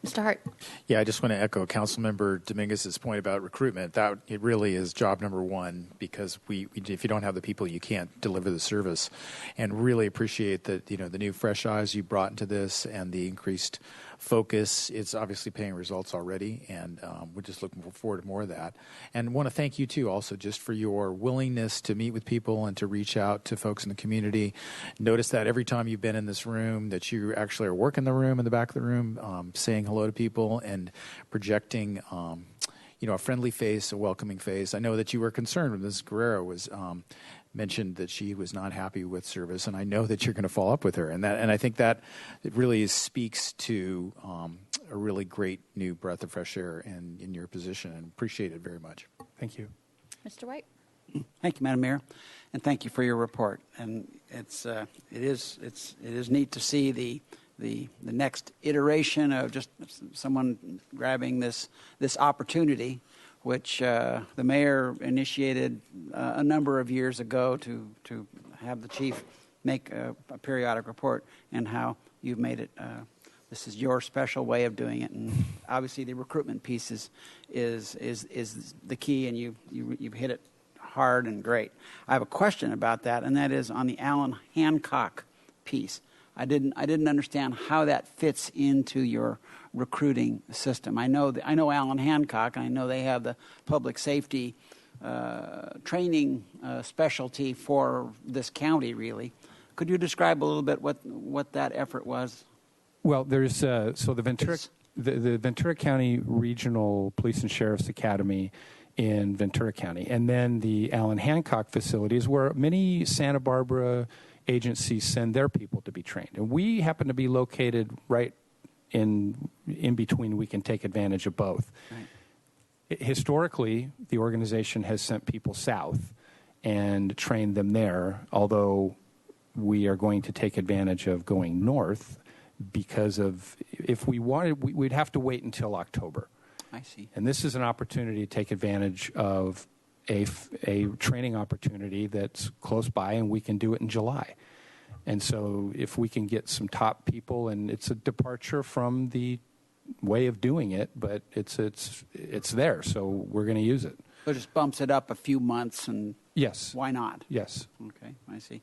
Mr. Hart. Yeah, I just want to echo Councilmember Dominguez's point about recruitment. That it really is job number one because if you don't have the people, you can't deliver the service. And really appreciate that the new fresh eyes you brought into this and the increased focus. It's obviously paying results already, and we're just looking forward to more of that. And want to thank you too, also, just for your willingness to meet with people and to reach out to folks in the community. Notice that every time you've been in this room, that you actually are working the room in the back of the room, saying hello to people and projecting, a friendly face, a welcoming face. I know that you were concerned when Ms. Guerrero was mentioned that she was not happy with service, and I know that you're going to follow up with her, and I think that it really speaks to a really great new breath of fresh air in your position, and appreciate it very much. Thank you. Mr. White? Thank you, Madam Mayor, and thank you for your report. And it is neat to see the next iteration of just someone grabbing this opportunity, which the mayor initiated a number of years ago to have the chief make a periodic report, and how you've made it. This is your special way of doing it, and obviously the recruitment piece is the key, and you've hit it hard and great. I have a question about that, and that is on the Allen Hancock piece. I didn't understand how that fits into your recruiting system. I know Allen Hancock, and I know they have the public safety training specialty for this county, really. Could you describe a little bit what that effort was? Well, there's the Ventura County Regional Police and Sheriff's Academy in Ventura County, and then the Allen Hancock facilities, where many Santa Barbara agencies send their people to be trained, and we happen to be located right in between. We can take advantage of both. Right. Historically, the organization has sent people south and trained them there, although we are going to take advantage of going north, because of, if we wanted, we'd have to wait until October. I see. And this is an opportunity to take advantage of a training opportunity that's close by, and we can do it in July. And so if we can get some top people, and it's a departure from the way of doing it, but it's there, so we're going to use it. So it just bumps it up a few months, and yes, why not? Yes. Okay, I see.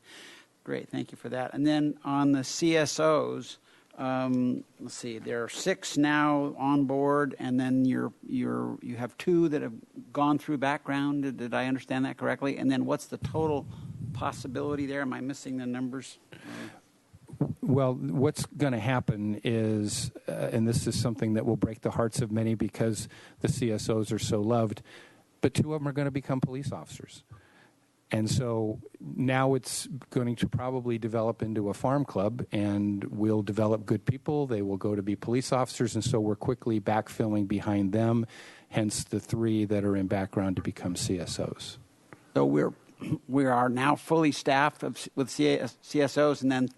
Great, thank you for that. And then on the CSOs, let's see, there are 6 now on board, and then you have 2 that have gone through background. Did I understand that correctly? And then what's the total possibility there? Am I missing the numbers? Well, what's going to happen is, and this is something that will break the hearts of many because the CSOs are so loved, but 2 of them are going to become police officers. And so now it's going to probably develop into a farm club, and we'll develop good people. They will go to be police officers, and so we're quickly backfilling behind them, hence the 3 that are in background to become CSOs. So we are now fully staffed with CSOs, and then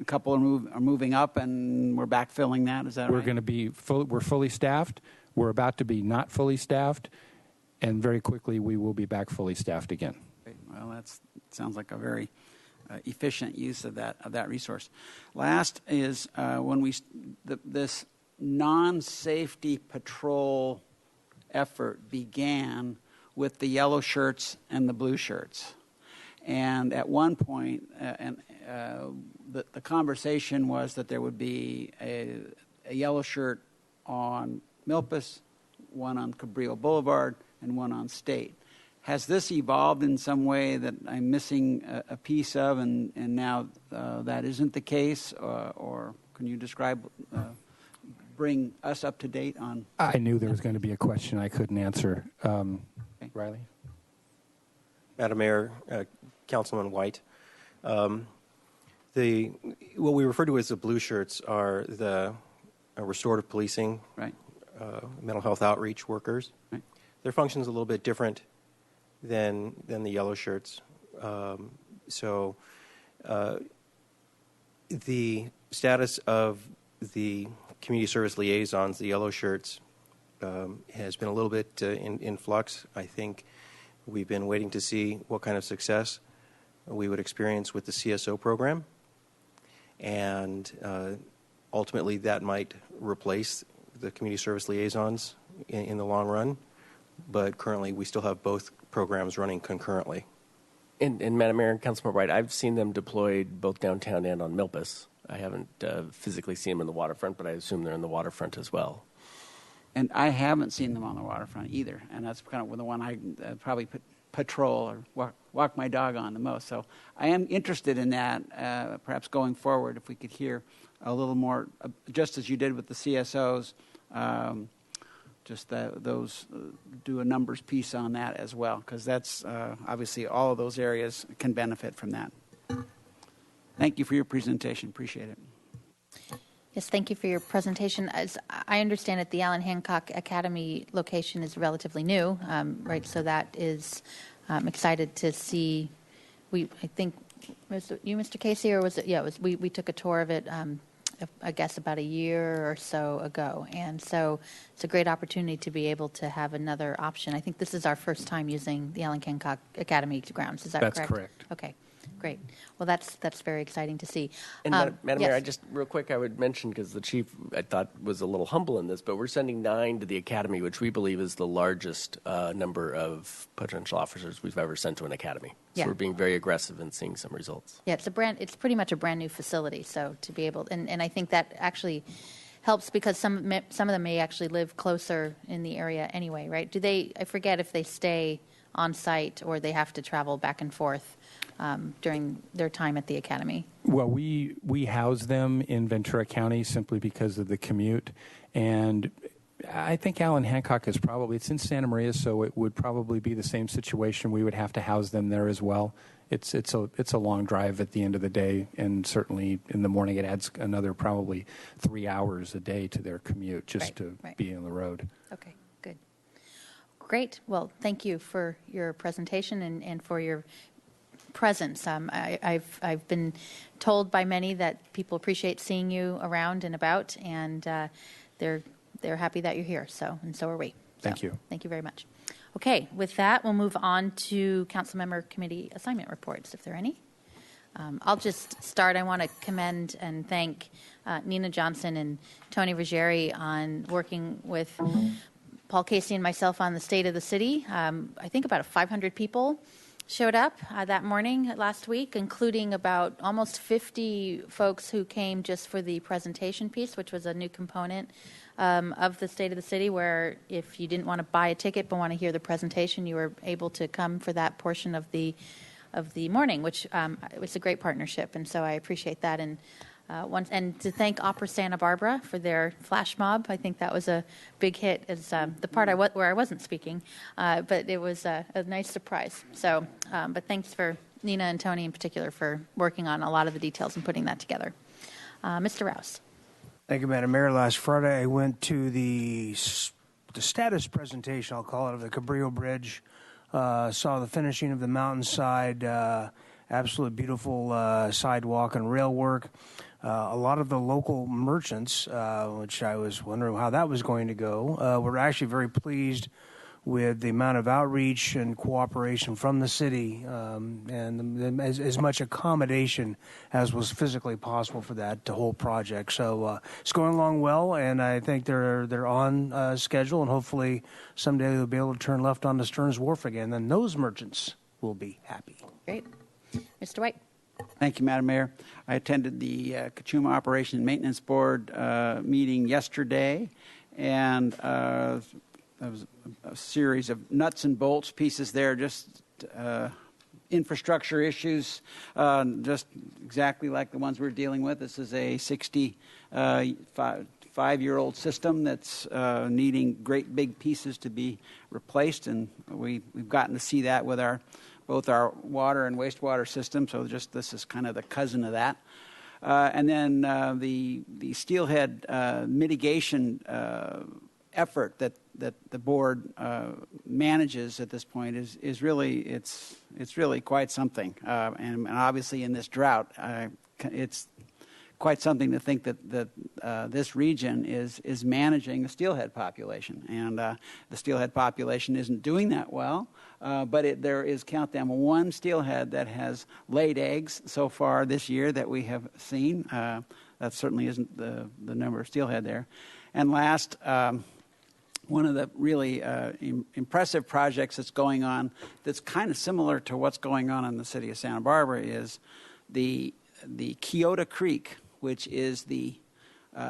a couple are moving up, and we're backfilling that. Is that right? We're going to be we're fully staffed. We're about to be not fully staffed, and very quickly we will be back fully staffed again. Well, that sounds like a very efficient use of that resource. Last is this non-safety patrol effort began with the yellow shirts and the blue shirts, and at one point, the conversation was that there would be a yellow shirt on Milpas, one on Cabrillo Boulevard, and one on State. Has this evolved in some way that I'm missing a piece of, and now that isn't the case? Or can you bring us up to date on? I knew there was going to be a question I couldn't answer. Okay. Riley? Madam Mayor, Councilman White, what we refer to as the blue shirts are the restorative policing, right? Mental health outreach workers. Right. Their function's a little bit different than the yellow shirts. So the status of the community service liaisons, the yellow shirts, has been a little bit in flux. I think we've been waiting to see what kind of success we would experience with the CSO program. And ultimately that might replace the community service liaisons in the long run. But currently we still have both programs running concurrently. And Madam Mayor and Councilman Wright, I've seen them deployed both downtown and on Milpas. I haven't physically seen them in the waterfront, but I assume they're in the waterfront as well. And I haven't seen them on the waterfront either, and that's kind of the one I probably patrol or walk my dog on the most. So I am interested in that, perhaps going forward, if we could hear a little more, just as you did with the CSOs, do a numbers piece on that as well, because that's obviously all of those areas can benefit from that. Thank you for your presentation. Appreciate it. Yes, thank you for your presentation. As I understand it, the Allen Hancock Academy location is relatively new, right? So that is, I'm excited to see. I think, was it you, Mr. Casey, or was it? Yeah, it was. We took a tour of it, I guess, about a year or so ago, and so it's a great opportunity to be able to have another option. I think this is our first time using the Allen Hancock Academy grounds. Is that correct? That's correct. Okay. Great. Well, that's very exciting to see. And Madam Mayor, yes. I just real quick, I would mention, because the chief, I thought, was a little humble in this, but we're sending 9 to the academy, which we believe is the largest number of potential officers we've ever sent to an academy. So Yeah. we're being very aggressive in seeing some results. Yeah, it's pretty much a brand new facility. So to be able, and I think that actually helps because some of them may actually live closer in the area anyway, right? I forget if they stay on site or they have to travel back and forth during their time at the academy. Well, we house them in Ventura County simply because of the commute, and I think Allen Hancock is it's in Santa Maria, so it would probably be the same situation. We would have to house them there as well. It's a long drive at the end of the day, and certainly in the morning it adds another probably 3 hours a day to their commute just to be on the road. Okay, good. Great. Well, thank you for your presentation and for your presence. I've been told by many that people appreciate seeing you around and about, and they're happy that you're here. So are we. Thank you. Thank you very much. Okay, with that, we'll move on to Councilmember Committee assignment reports, if there are any. I'll just start. I want to commend and thank Nina Johnson and Tony Ruggieri on working with Paul Casey and myself on the State of the City. I think about 500 people showed up that morning last week, including about almost 50 folks who came just for the presentation piece, which was a new component of the State of the City, where if you didn't want to buy a ticket but want to hear the presentation, you were able to come for that portion of the morning, which was a great partnership, and so I appreciate that. And to thank Opera Santa Barbara for their flash mob. I think that was a big hit as the part where I wasn't speaking, but it was a nice surprise. So, but thanks for Nina and Tony in particular for working on a lot of the details and putting that together. Mr. Rouse. Thank you, Madam Mayor. Last Friday, I went to the status presentation, I'll call it, of the Cabrillo Bridge. Saw the finishing of the mountainside, absolutely beautiful sidewalk and rail work. A lot of the local merchants, which I was wondering how that was going to go, were actually very pleased with the amount of outreach and cooperation from the city and as much accommodation as was physically possible for that whole project. So it's going along well, and I think they're on schedule, and hopefully someday they'll be able to turn left onto Stearns Wharf again, and those merchants will be happy. Great. Mr. White. Thank you, Madam Mayor. I attended the Kachuma Operation and Maintenance Board meeting yesterday, and there was a series of nuts and bolts pieces there, just infrastructure issues, just exactly like the ones we're dealing with. This is a 65-year-old system that's needing great big pieces to be replaced, and we've gotten to see that with both our water and wastewater system. So this is kind of the cousin of that. And then the steelhead mitigation effort that the board manages at this point is really it's really quite something. And obviously in this drought, it's quite something to think that this region is managing the steelhead population, and the steelhead population isn't doing that well. But there is, count them, one steelhead that has laid eggs so far this year that we have seen. That certainly isn't the number of steelhead there. And last, one of the really impressive projects that's going on that's kind of similar to what's going on in the city of Santa Barbara is the Keota Creek, which is the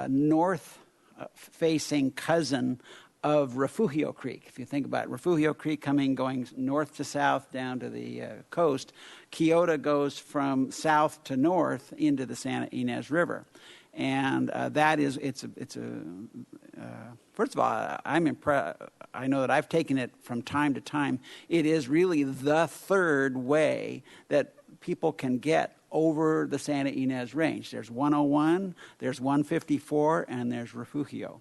north-facing cousin of Refugio Creek. If you think about Refugio Creek going north to south down to the coast, Keota goes from south to north into the Santa Ynez River. And first of all, I'm impressed. I know that I've taken it from time to time. It is really the third way that people can get over the Santa Ynez Range. There's 101, there's 154, and there's Refugio.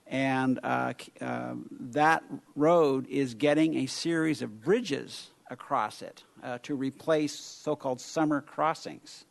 And that road is getting a series of bridges across it to replace so-called summer crossings.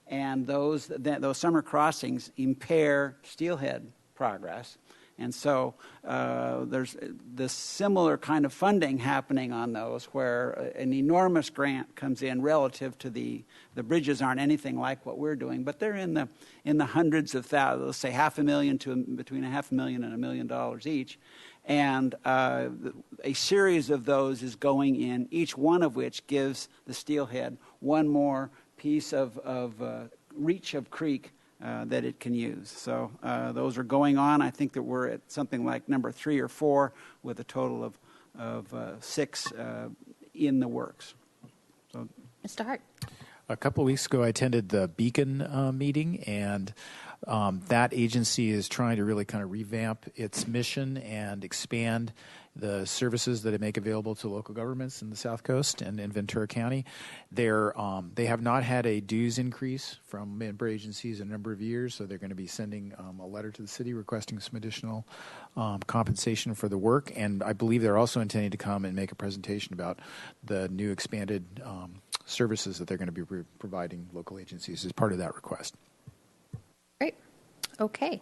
And those summer crossings impair steelhead progress. And so there's this similar kind of funding happening on those where an enormous grant comes in relative to the bridges aren't anything like what we're doing, but they're in the hundreds of thousands, let's say $500,000 to between $500,000 and $1 million each. And a series of those is going in, each one of which gives the steelhead one more piece of reach of creek that it can use. So those are going on. I think that we're at something like number 3 or 4 with a total of 6 in the works. So, Mr. Hart. A couple of weeks ago, I attended the Beacon meeting, and that agency is trying to really kind of revamp its mission and expand the services that it make available to local governments in the South Coast and in Ventura County. They have not had a dues increase from member agencies in a number of years, so they're going to be sending a letter to the city requesting some additional compensation for the work. And I believe they're also intending to come and make a presentation about the new expanded services that they're going to be providing local agencies as part of that request. Great. Okay.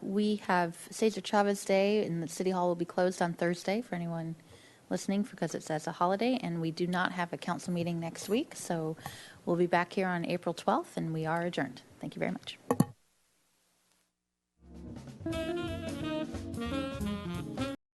We have Cesar Chavez Day, and the City Hall will be closed on Thursday for anyone listening because it's as a holiday, and we do not have a council meeting next week, so we'll be back here on April 12th, and we are adjourned. Thank you very much.